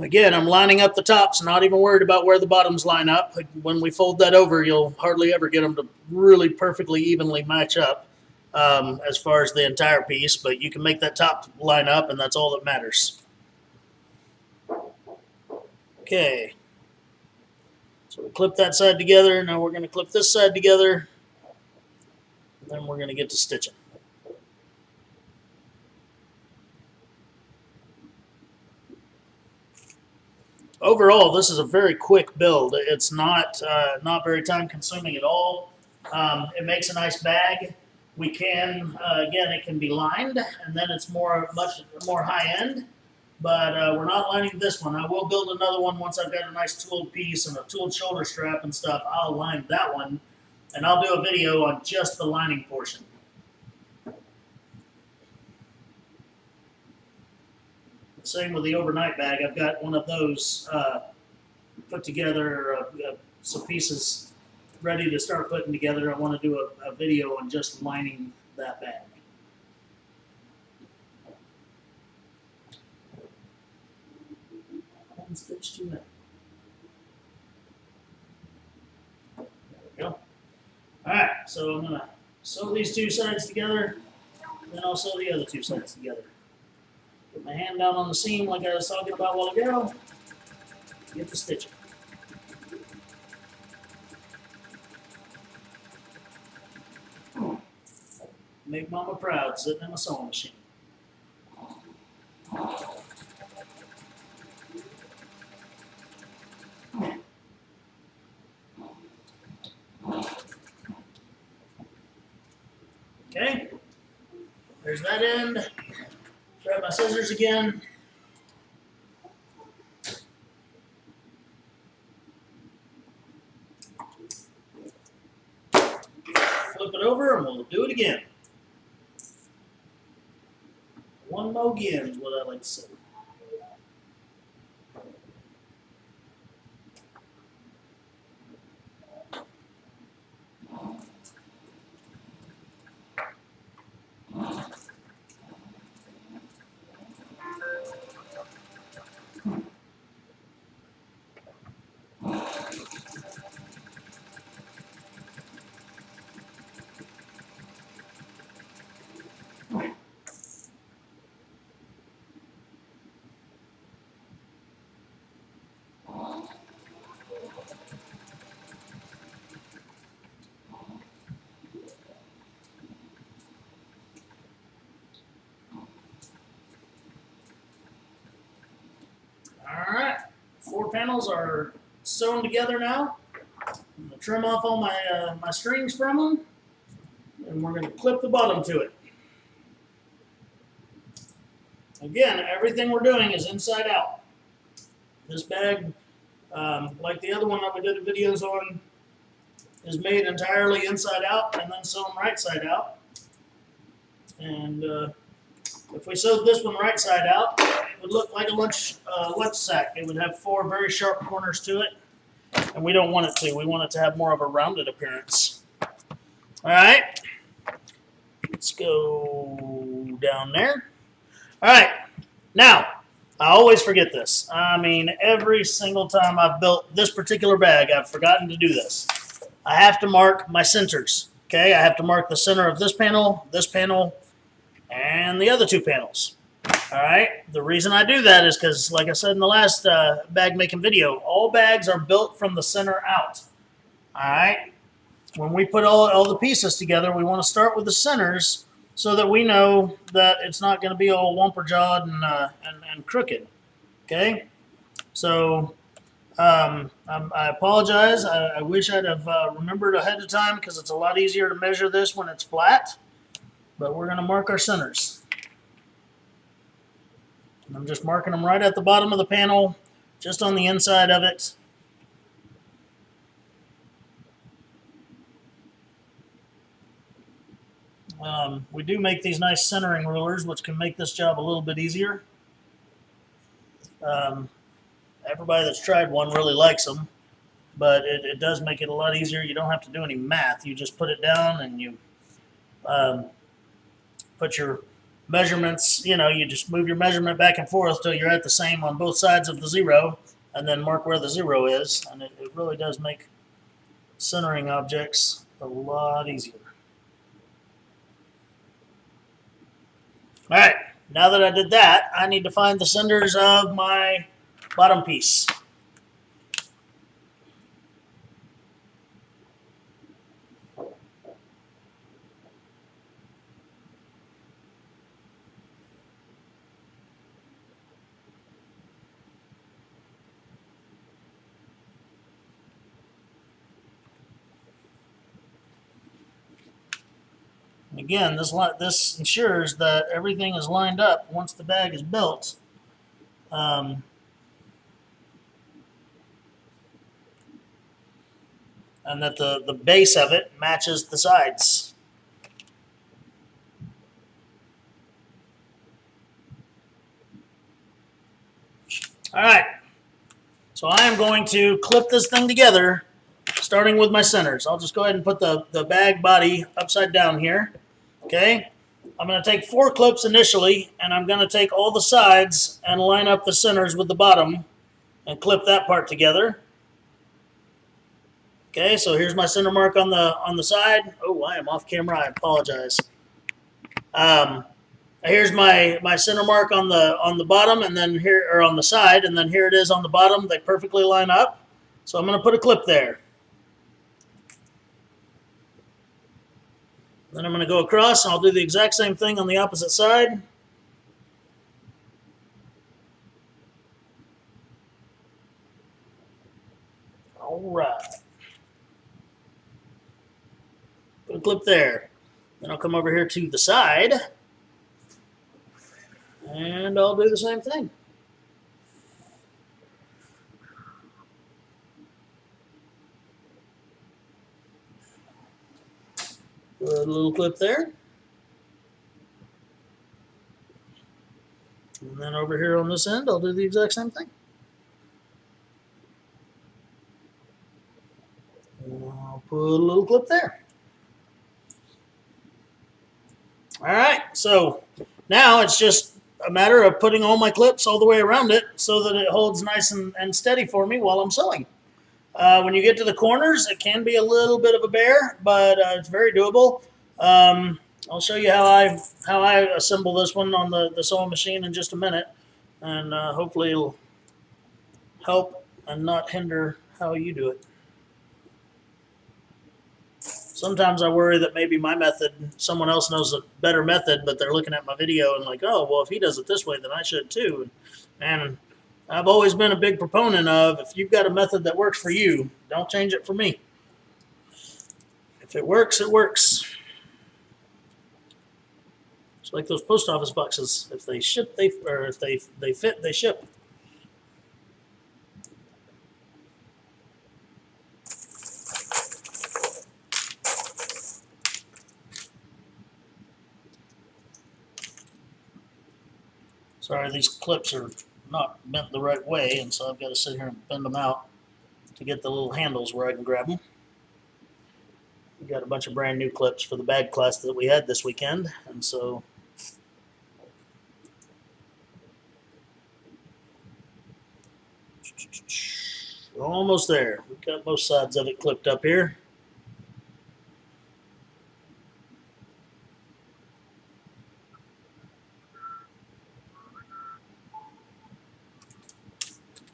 Again, I'm lining up the tops, not even worried about where the bottoms line up. When we fold that over, you'll hardly ever get them to really perfectly evenly match up as far as the entire piece, but you can make that top line up, and that's all that matters. Okay. So we clip that side together. Now we're going to clip this side together. And then we're going to get to stitching. Overall, this is a very quick build. It's not very time consuming at all. It makes a nice bag. We can, again, it can be lined, and then it's much more high end. But we're not lining this one. I will build another one once I've got a nice tooled piece and a tooled shoulder strap and stuff. I'll line that one, and I'll do a video on just the lining portion. Same with the overnight bag. I've got one of those put together, some pieces ready to start putting together. I want to do a video on just lining that bag. One stitch too many. There we go. Alright, so I'm going to sew these 2 sides together, then I'll sew the other 2 sides together. Put my hand down on the seam like I was talking about a while ago. Get the stitching. Make mama proud sitting in a sewing machine. Okay, there's that end. Grab my scissors again. Flip it over and we'll do it again. One more again is what I like to say. 4 panels are sewn together now. I'm going to trim off all my strings from them, and we're going to clip the bottom to it. Again, everything we're doing is inside out. This bag, like the other one that we did videos on, is made entirely inside out and then sewn right side out. And if we sewed this one right side out, it would look like a lunch sack. It would have 4 very sharp corners to it, and we don't want it to. We want it to have more of a rounded appearance. All right, let's go down there. All right, now, I always forget this. I mean, every single time I've built this particular bag, I've forgotten to do this. I have to mark my centers, okay? I have to mark the center of this panel, and the other 2 panels. All right, the reason I do that is because, like I said in the last bag making video, all bags are built from the center out. All right, when we put all the pieces together, we want to start with the centers so that we know that it's not going to be all whomper-jawed and crooked, okay? So I apologize. I wish I'd have remembered ahead of time because it's a lot easier to measure this when it's flat, but we're going to mark our centers. And I'm just marking them right at the bottom of the panel, just on the inside of it. We do make these nice centering rulers, which can make this job a little bit easier. Everybody that's tried one really likes them, but it does make it a lot easier. You don't have to do any math. You just put it down and you put your measurements, you just move your measurement back and forth till you're at the same on both sides of the 0, and then mark where the 0 is. And it really does make centering objects a lot easier. All right, now that I did that, I need to find the centers of my bottom piece. Again, this ensures that everything is lined up once the bag is built. And that the base of it matches the sides. All right, so I am going to clip this thing together, starting with my centers. I'll just go ahead and put the bag body upside down here. Okay, I'm going to take 4 clips initially, and I'm going to take all the sides and line up the centers with the bottom and clip that part together. Okay, so here's my center mark on the side. Oh, I am off camera. I apologize. Here's my center mark on the bottom, and then here, or on the side, and then here it is on the bottom. They perfectly line up. So I'm going to put a clip there. Then I'm going to go across, and I'll do the exact same thing on the opposite side. All right. Put a clip there. Then I'll come over here to the side, and I'll do the same thing. Put a little clip there. And then over here on this end, I'll do the exact same thing. And I'll put a little clip there. All right, so now it's just a matter of putting all my clips all the way around it so that it holds nice and steady for me while I'm sewing. When you get to the corners, it can be a little bit of a bear, but it's very doable. I'll show you how I assemble this one on the sewing machine in just a minute, and hopefully it'll help and not hinder how you do it. Sometimes I worry that maybe my method, someone else knows a better method, but they're looking at my video and like, oh, well, if he does it this way, then I should too. And I've always been a big proponent of, if you've got a method that works for you, don't change it for me. If it works, it works. It's like those post office boxes. If they ship, if they fit, they ship. Sorry, these clips are not bent the right way, and so I've got to sit here and bend them out to get the little handles where I can grab them. We got a bunch of brand new clips for the bag class that we had this weekend, and so we're almost there. We've got both sides of it clipped up here.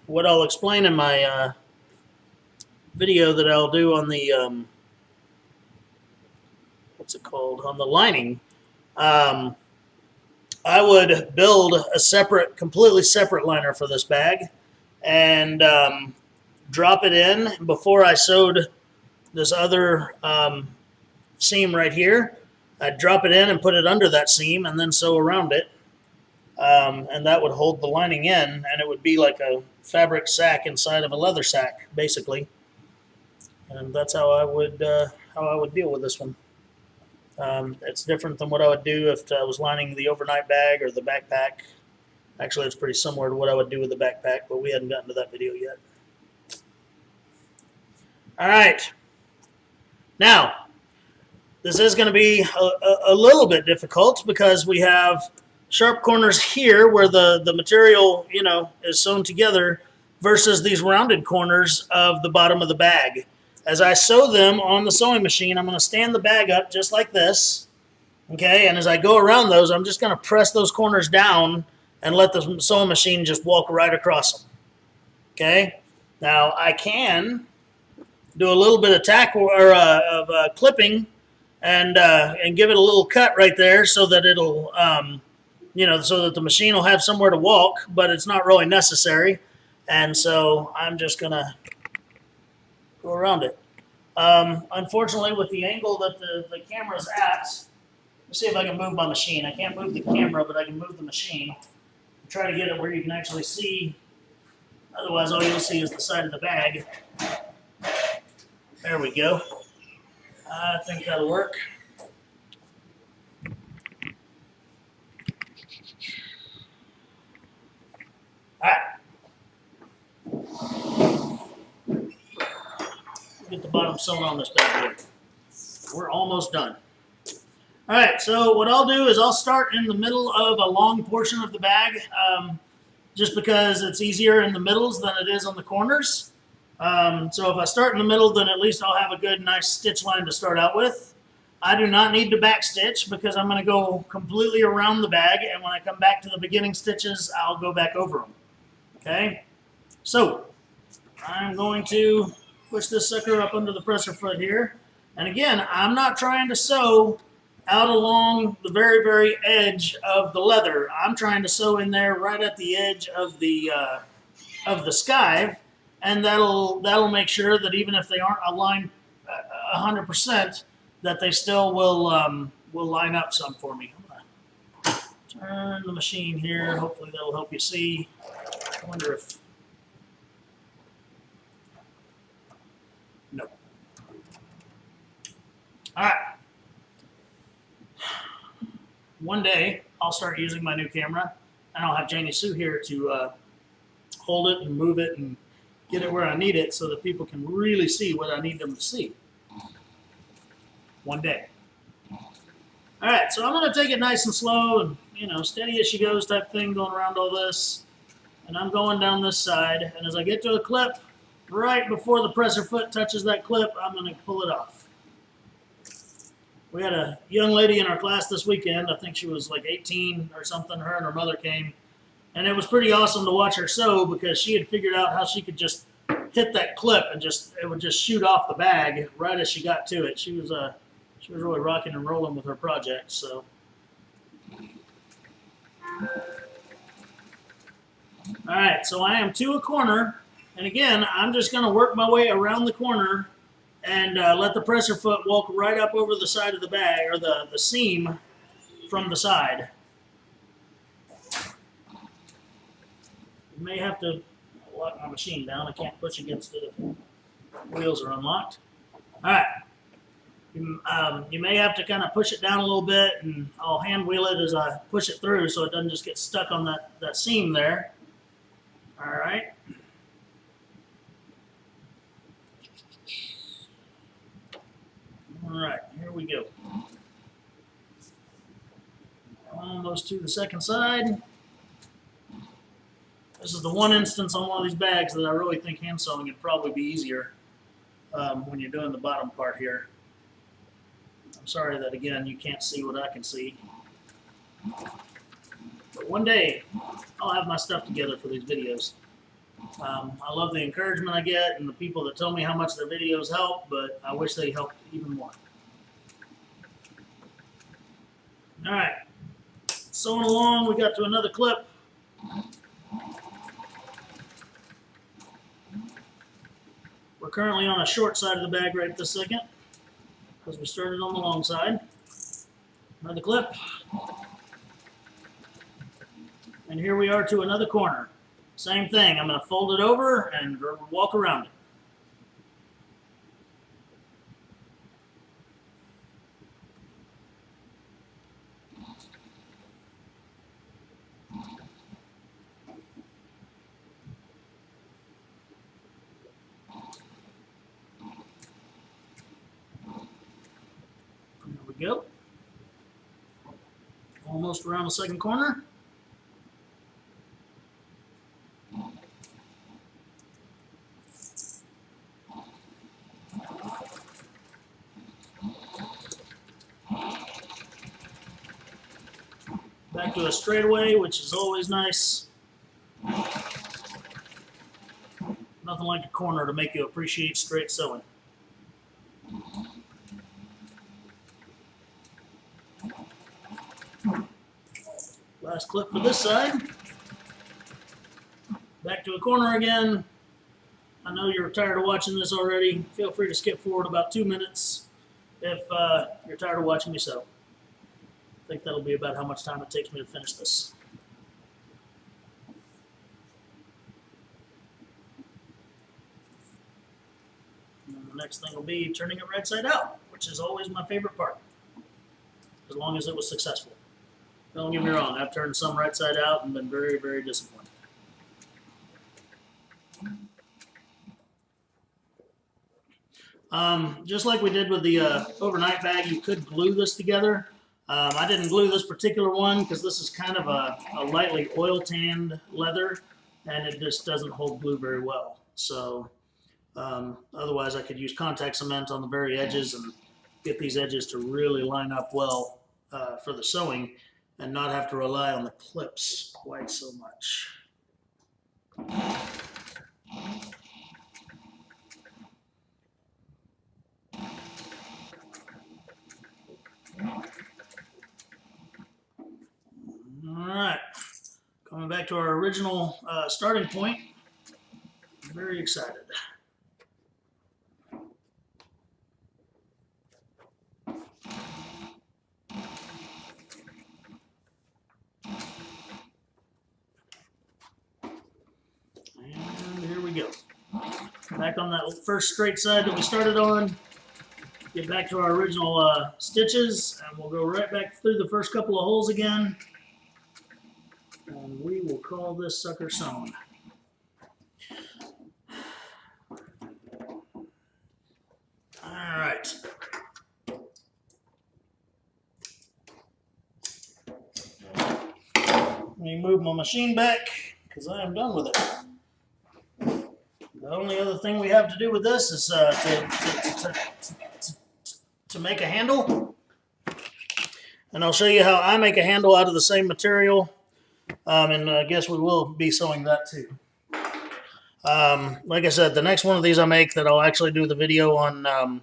What I'll explain in my video that I'll do on the what's it called, on the lining, I would build a separate, completely separate liner for this bag and drop it in before I sewed this other seam right here. I'd drop it in and put it under that seam and then sew around it. And that would hold the lining in, and it would be like a fabric sack inside of a leather sack, basically. And that's how I would deal with this one. It's different than what I would do if I was lining the overnight bag or the backpack. Actually, it's pretty similar to what I would do with the backpack, but we hadn't gotten to that video yet. All right. Now, this is going to be a little bit difficult because we have sharp corners here where the material, you know, is sewn together versus these rounded corners of the bottom of the bag. As I sew them on the sewing machine, I'm going to stand the bag up just like this, okay? And as I go around those, I'm just going to press those corners down and let the sewing machine just walk right across them, okay? Now, I can do a little bit of tack or clipping and give it a little cut right there so that it'll, you know, so that the machine will have somewhere to walk, but it's not really necessary. And so I'm just going to go around it. Unfortunately, with the angle that the camera's at, let's see if I can move my machine. I can't move the camera, but I can move the machine. Try to get it where you can actually see. Otherwise, all you'll see is the side of the bag. There we go. I think that'll work. All right. Get the bottom sewn on this bag here. We're almost done. All right, so what I'll do is I'll start in the middle of a long portion of the bag, just because it's easier in the middles than it is on the corners. So if I start in the middle, then at least I'll have a good, nice stitch line to start out with. I do not need to back stitch because I'm going to go completely around the bag, and when I come back to the beginning stitches, I'll go back over them. Okay, so I'm going to push this sucker up under the presser foot here. And again, I'm not trying to sew out along the very, very edge of the leather. I'm trying to sew in there right at the edge of the skive, and that'll make sure that even if they aren't aligned 100%, that they still will line up some for me. I'm gonna turn the machine here. Hopefully that'll help you see. I wonder if. No. All right. One day, I'll start using my new camera, and I'll have Janie Sue here to hold it and move it and get it where I need it so that people can really see what I need them to see. One day. All right, so I'm going to take it nice and slow and, you know, steady as she goes type thing going around all this. And I'm going down this side, and as I get to a clip, right before the presser foot touches that clip, I'm going to pull it off. We had a young lady in our class this weekend. I think she was like 18 or something. Her and her mother came. And it was pretty awesome to watch her sew because she had figured out how she could just hit that clip and it would just shoot off the bag right as she got to it. She was really rocking and rolling with her project. So All right, so I am to a corner, and again, I'm just going to work my way around the corner and let the presser foot walk right up over the side of the bag, or the seam from the side. You may have to lock my machine down. I can't push against it if the wheels are unlocked. All right. You may have to kind of push it down a little bit, and I'll hand wheel it as I push it through so it doesn't just get stuck on that seam there. All right. All right, here we go. Almost to the second side. This is the one instance on one of these bags that I really think hand sewing would probably be easier when you're doing the bottom part here. I'm sorry that, again, you can't see what I can see. But one day, I'll have my stuff together for these videos. I love the encouragement I get and the people that tell me how much their videos help, but I wish they helped even more. All right, sewing along, we got to another clip. We're currently on a short side of the bag right this second, because we started on the long side. Another clip. And here we are to another corner. Same thing, I'm going to fold it over and walk around it. There we go. Almost around the second corner. Back to a straightaway, which is always nice. Nothing like a corner to make you appreciate straight sewing. Last clip for this side. Back to a corner again. I know you're tired of watching this already. Feel free to skip forward about 2 minutes if you're tired of watching me sew. I think that'll be about how much time it takes me to finish this. And then the next thing will be turning it right side out, which is always my favorite part, as long as it was successful. Don't get me wrong, I've turned some right side out and been very, very disappointed. Just like we did with the overnight bag, you could glue this together. I didn't glue this particular one because this is kind of a lightly oil tanned leather, and it just doesn't hold glue very well. So otherwise I could use contact cement on the very edges and get these edges to really line up well for the sewing and not have to rely on the clips quite so much. Alright, coming back to our original starting point. I'm very excited. And here we go. Back on that first straight side that we started on. Get back to our original stitches, and we'll go right back through the first couple of holes again. And we will call this sucker sewn. All right. Let me move my machine back because I am done with it. The only other thing we have to do with this is to make a handle. And I'll show you how I make a handle out of the same material. And I guess we will be sewing that too. Like I said, the next one of these I make that I'll actually do the video on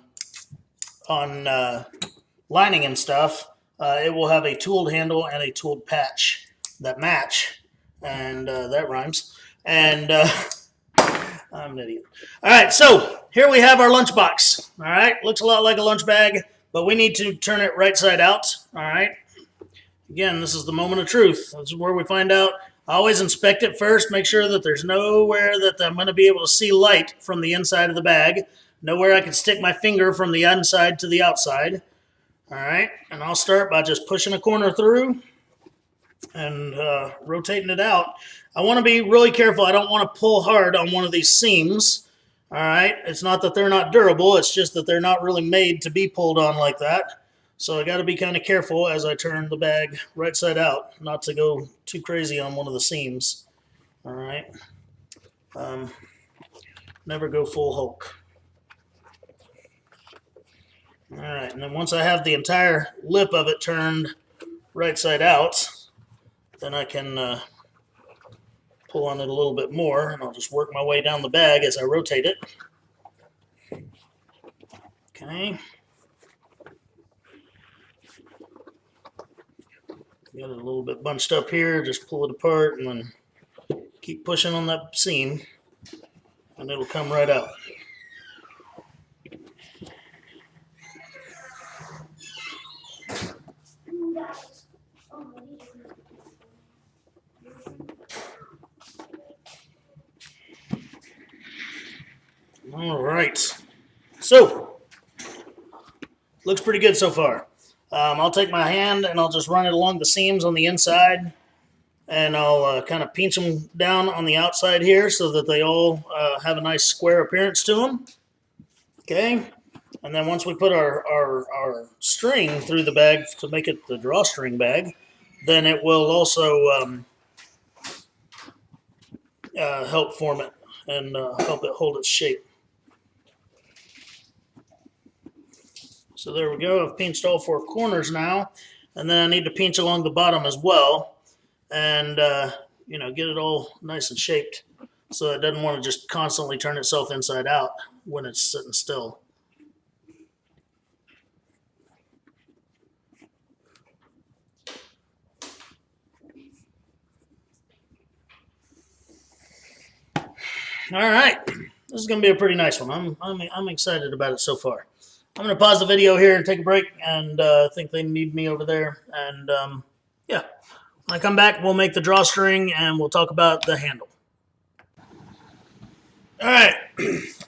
lining and stuff, it will have a tooled handle and a tooled patch that match. and that rhymes. And I'm an idiot. All right, so here we have our lunchbox. All right, looks a lot like a lunch bag, but we need to turn it right side out. All right. Again, this is the moment of truth. This is where we find out. I always inspect it first, make sure that there's nowhere that I'm going to be able to see light from the inside of the bag, nowhere I can stick my finger from the inside to the outside. All right, and I'll start by just pushing a corner through and rotating it out. I want to be really careful. I don't want to pull hard on one of these seams. All right, it's not that they're not durable, it's just that they're not really made to be pulled on like that. So I got to be kind of careful as I turn the bag right side out, not to go too crazy on one of the seams. All right. Never go full Hulk. All right, and then once I have the entire lip of it turned right side out, then I can pull on it a little bit more, and I'll just work my way down the bag as I rotate it. Okay. Got it a little bit bunched up here, just pull it apart and then keep pushing on that seam and it'll come right out. All right, so looks pretty good so far. I'll take my hand and I'll just run it along the seams on the inside, and I'll kind of pinch them down on the outside here so that they all have a nice square appearance to them. Okay, and then once we put our string through the bag to make it the drawstring bag, then it will also help form it and help it hold its shape. So there we go. I've pinched all four corners now, and then I need to pinch along the bottom as well, and you know, get it all nice and shaped so it doesn't want to just constantly turn itself inside out when it's sitting still. All right, this is going to be a pretty nice one. I'm excited about it so far. I'm going to pause the video here and take a break, and I think they need me over there. And yeah, when I come back, we'll make the drawstring and we'll talk about the handle. All right,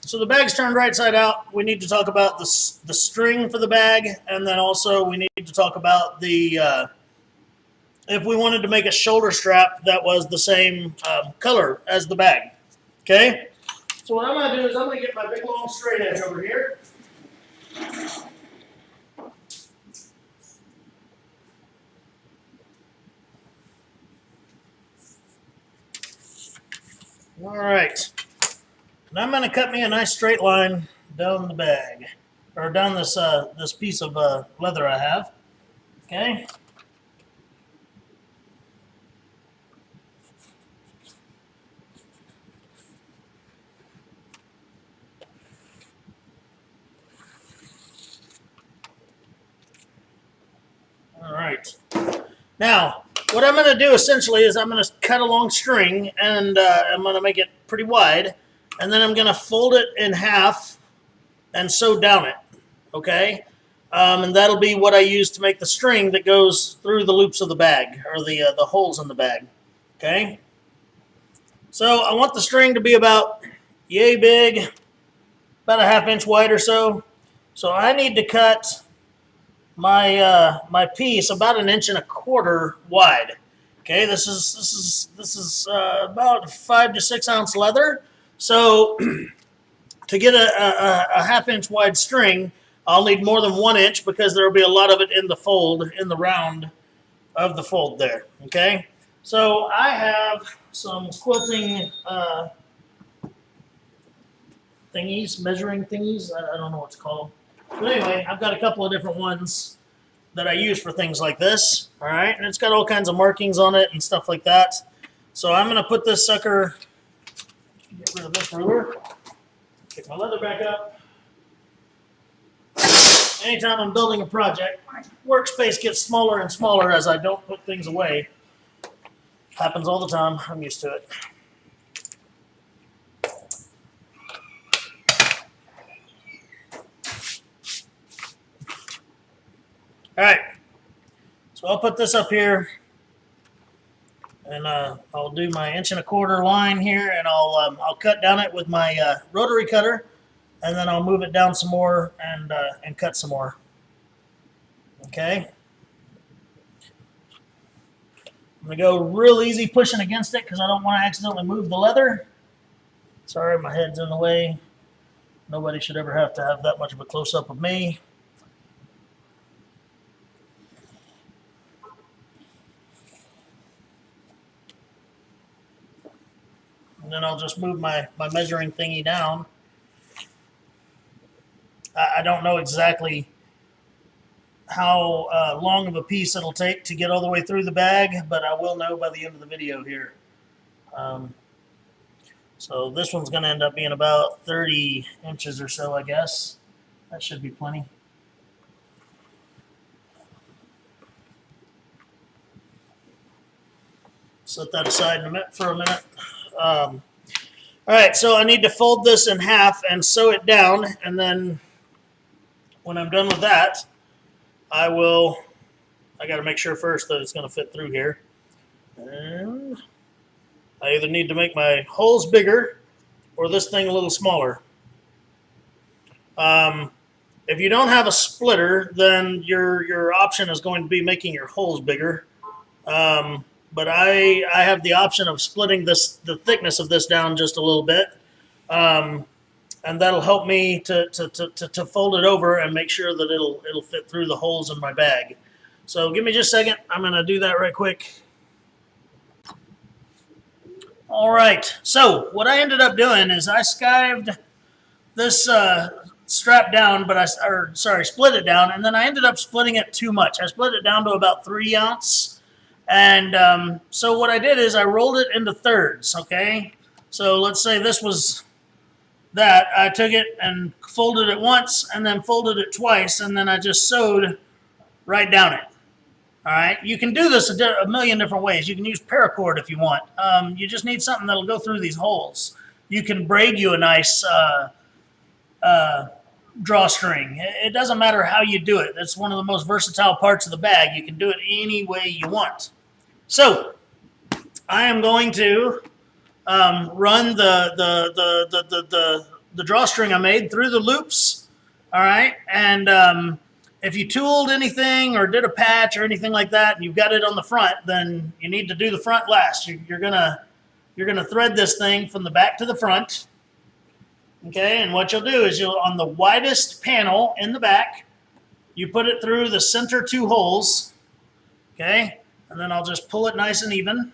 so the bag's turned right side out. We need to talk about the string for the bag, and then also we need to talk about the if we wanted to make a shoulder strap that was the same color as the bag. Okay, so what I'm going to do is I'm going to get my big long straight edge over here. All right, and I'm going to cut me a nice straight line down the bag, or down this this piece of leather I have. Okay. All right. Now, what I'm going to do essentially is I'm going to cut a long string, and I'm going to make it pretty wide, and then I'm going to fold it in half and sew down it, okay? And that'll be what I use to make the string that goes through the loops of the bag, or the holes in the bag, okay? So I want the string to be about yay big, about a 1/2 inch wide or so. So I need to cut my my piece about 1 1/4 inches wide. Okay, this is about 5 to 6 ounce leather. So to get a 1/2 inch wide string, I'll need more than 1 inch because there will be a lot of it in the fold, in the round of the fold there. Okay, so I have some quilting thingies, measuring thingies. I don't know what it's called. But anyway, I've got a couple of different ones that I use for things like this. All right, and it's got all kinds of markings on it and stuff like that. So I'm going to put this sucker, get rid of this ruler, pick my leather back up. Anytime I'm building a project, my workspace gets smaller and smaller as I don't put things away. Happens all the time. I'm used to it. All right. So I'll put this up here, and I'll do my 1¼ inch line here, and I'll cut down it with my rotary cutter, and then I'll move it down some more and cut some more. Okay. I'm going to go real easy pushing against it because I don't want to accidentally move the leather. Sorry, my head's in the way. Nobody should ever have to have that much of a close-up of me. And then I'll just move my measuring thingy down. I don't know exactly how long of a piece it'll take to get all the way through the bag, but I will know by the end of the video here. So this one's going to end up being about 30 inches or so, I guess. That should be plenty. Set that aside for a minute. All right, so I need to fold this in half and sew it down, and then when I'm done with that, I got to make sure first that it's going to fit through here. And I either need to make my holes bigger or this thing a little smaller. If you don't have a splitter, then your option is going to be making your holes bigger. But I have the option of splitting the thickness of this down just a little bit. And that'll help me to fold it over and make sure that it'll fit through the holes in my bag. So give me just a second. I'm going to do that right quick. All right. So what I ended up doing is I skived this strap down, split it down, and then I ended up splitting it too much. I split it down to about 3 ounce. And so what I did is I rolled it into thirds, okay? So let's say this was that. I took it and folded it once and then folded it twice, and then I just sewed right down it. All right, you can do this a million different ways. You can use paracord if you want. You just need something that'll go through these holes. You can braid you a nice drawstring. It doesn't matter how you do it. That's one of the most versatile parts of the bag. You can do it any way you want. So I am going to run the drawstring I made through the loops. All right, and if you tooled anything or did a patch or anything like that, and you've got it on the front, then you need to do the front last. You're gonna thread this thing from the back to the front. Okay, and what you'll do is on the widest panel in the back, you put it through the center 2 holes. Okay, and then I'll just pull it nice and even.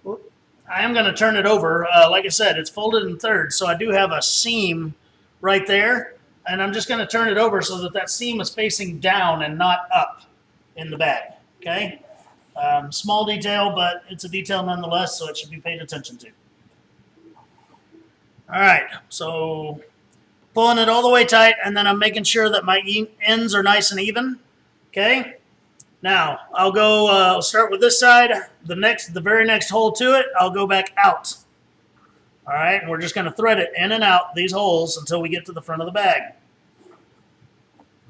I am going to turn it over. Like I said, it's folded in thirds, so I do have a seam right there. And I'm just going to turn it over so that seam is facing down and not up in the bag, okay? Small detail, but it's a detail nonetheless, so it should be paid attention to. All right, so pulling it all the way tight, and then I'm making sure that my ends are nice and even, okay? Now, I'll start with this side. The very next hole to it, I'll go back out. All right, and we're just going to thread it in and out these holes until we get to the front of the bag.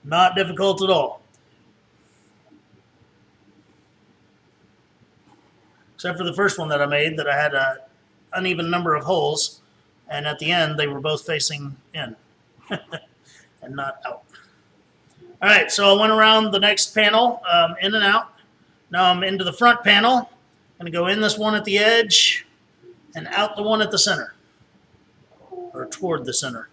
Not difficult at all. Except for the first one that I made that I had an uneven number of holes, and at the end they were both facing in and not out. All right, so I went around the next panel, in and out. Now I'm into the front panel. I'm going to go in this one at the edge and out the one at the center, or toward the center.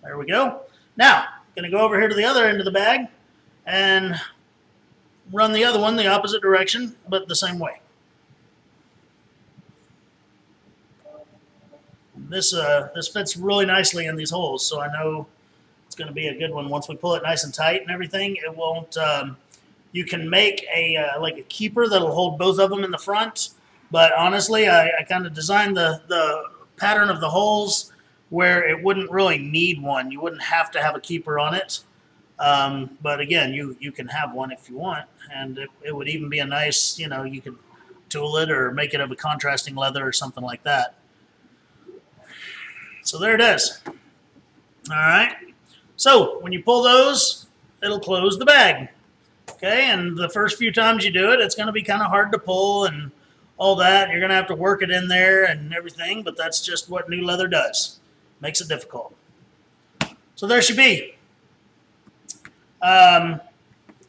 There we go. Now, I'm going to go over here to the other end of the bag and run the other one the opposite direction, but the same way. This fits really nicely in these holes, so I know it's going to be a good one. Once we pull it nice and tight and everything, it won't... You can make like a keeper that'll hold both of them in the front, but honestly, I kind of designed the pattern of the holes where it wouldn't really need one. You wouldn't have to have a keeper on it. But again, you can have one if you want, and it would even be a nice, you could tool it or make it of a contrasting leather or something like that. So there it is. All right. So when you pull those, it'll close the bag. Okay, and the first few times you do it, it's going to be kind of hard to pull and all that. You're going to have to work it in there and everything, but that's just what new leather does. Makes it difficult. So there she be.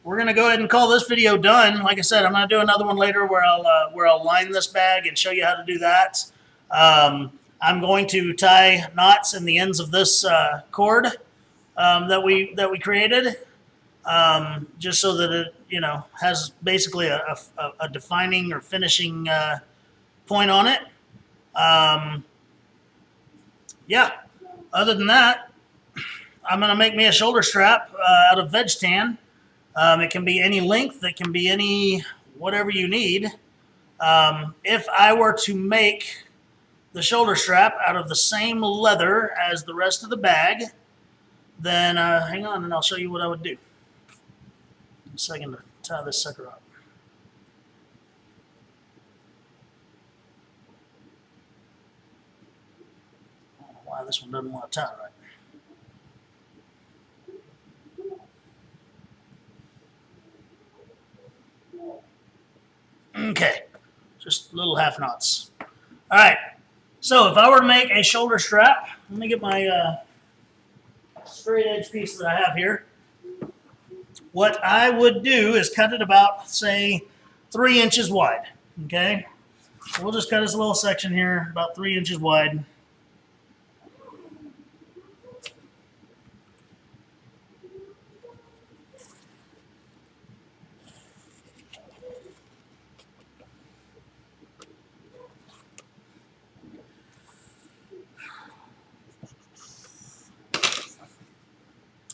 We're going to go ahead and call this video done. Like I said, I'm going to do another one later where I'll line this bag and show you how to do that. I'm going to tie knots in the ends of this cord that we created, just so that it has basically a defining or finishing point on it. Yeah. Other than that, I'm going to make me a shoulder strap out of veg tan. It can be any length. It can be any whatever you need. If I were to make the shoulder strap out of the same leather as the rest of the bag, then hang on and I'll show you what I would do. A second to tie this sucker up. I don't know why this one doesn't want to tie right. Okay, just little half knots. All right, so if I were to make a shoulder strap, let me get my straight edge piece that I have here. What I would do is cut it about, say, 3 inches wide, okay? So we'll just cut this little section here about 3 inches wide.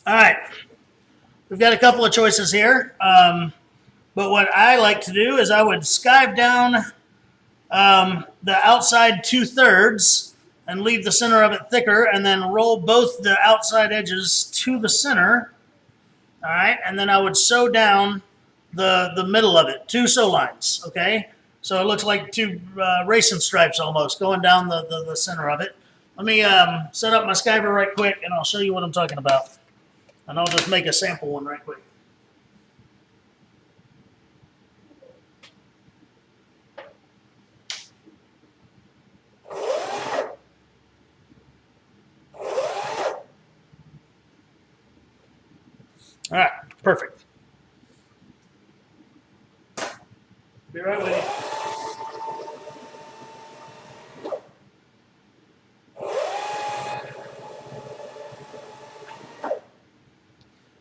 All right, we've got a couple of choices here, but what I like to do is I would skive down the outside 2/3 and leave the center of it thicker, and then roll both the outside edges to the center. All right, and then I would sew down the middle of it, 2 sew lines. Okay, so it looks like 2 racing stripes almost going down the center of it. Let me set up my skiver right quick, and I'll show you what I'm talking about. And I'll just make a sample one right quick. All right, perfect. Be right with you.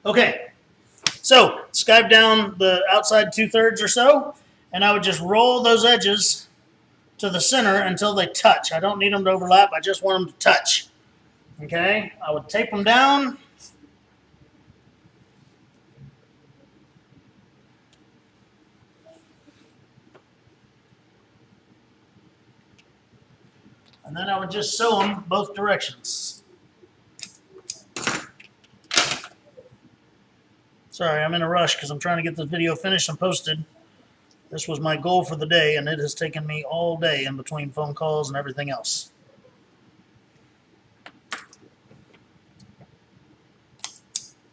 Okay, so skive down the outside 2/3 or so, and I would just roll those edges to the center until they touch. I don't need them to overlap. I just want them to touch. Okay, I would tape them down. And then I would just sew them both directions. Sorry, I'm in a rush because I'm trying to get this video finished and posted. This was my goal for the day, and it has taken me all day in between phone calls and everything else.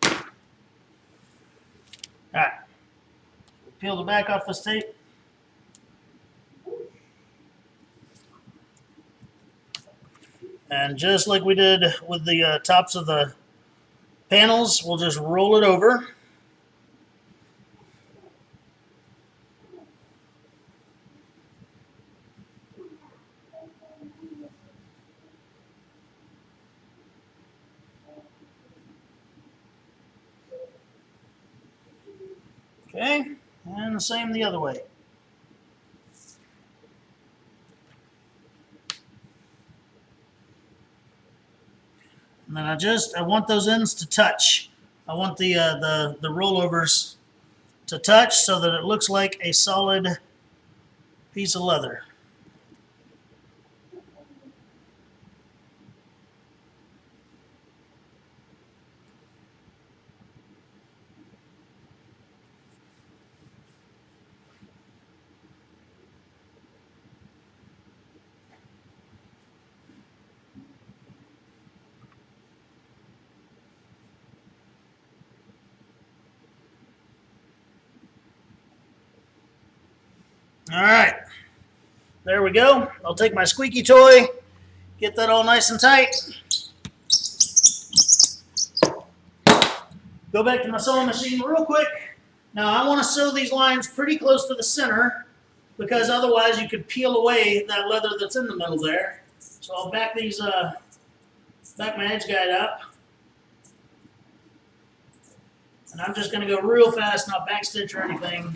All right. Peel the back off this tape. And just like we did with the tops of the panels, we'll just roll it over. Okay, and the same the other way. And then I want those ends to touch. I want the rollovers to touch so that it looks like a solid piece of leather. All right, there we go. I'll take my squeaky toy, get that all nice and tight. Go back to my sewing machine real quick. Now I want to sew these lines pretty close to the center because otherwise you could peel away that leather that's in the middle there. So I'll back these, back my edge guide up. And I'm just going to go real fast, not backstitch or anything.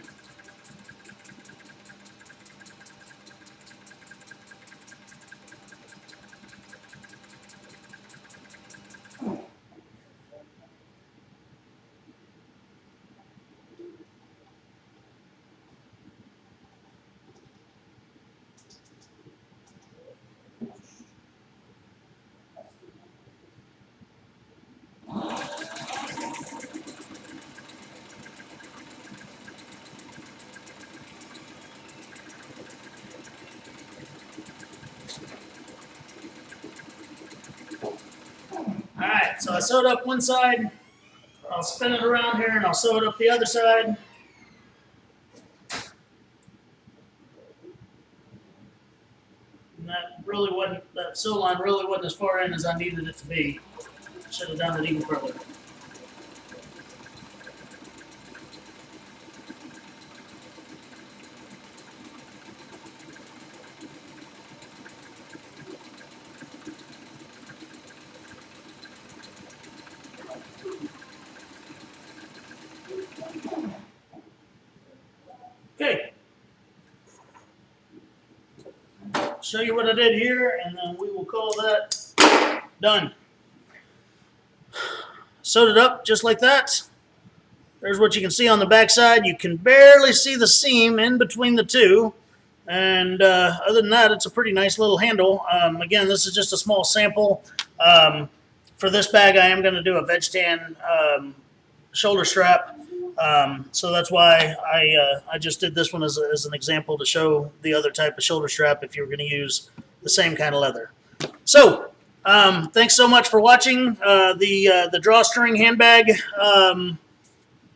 Alright, so I sewed up one side. I'll spin it around here and I'll sew it up the other side. And that sew line really wasn't as far in as I needed it to be. Should have done it even further. Okay. Show you what I did here, and then we will call that done. Sewed it up just like that. There's what you can see on the back side. You can barely see the seam in between the two. And other than that, it's a pretty nice little handle. Again, this is just a small sample. For this bag, I am going to do a veg tan shoulder strap. So that's why I just did this one as an example to show the other type of shoulder strap if you were going to use the same kind of leather. So thanks so much for watching the DrawString handbag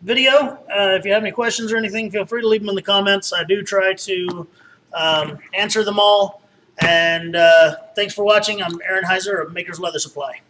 video. If you have any questions or anything, feel free to leave them in the comments. I do try to answer them all. And thanks for watching. I'm Aaron Heiser of Maker's Leather Supply.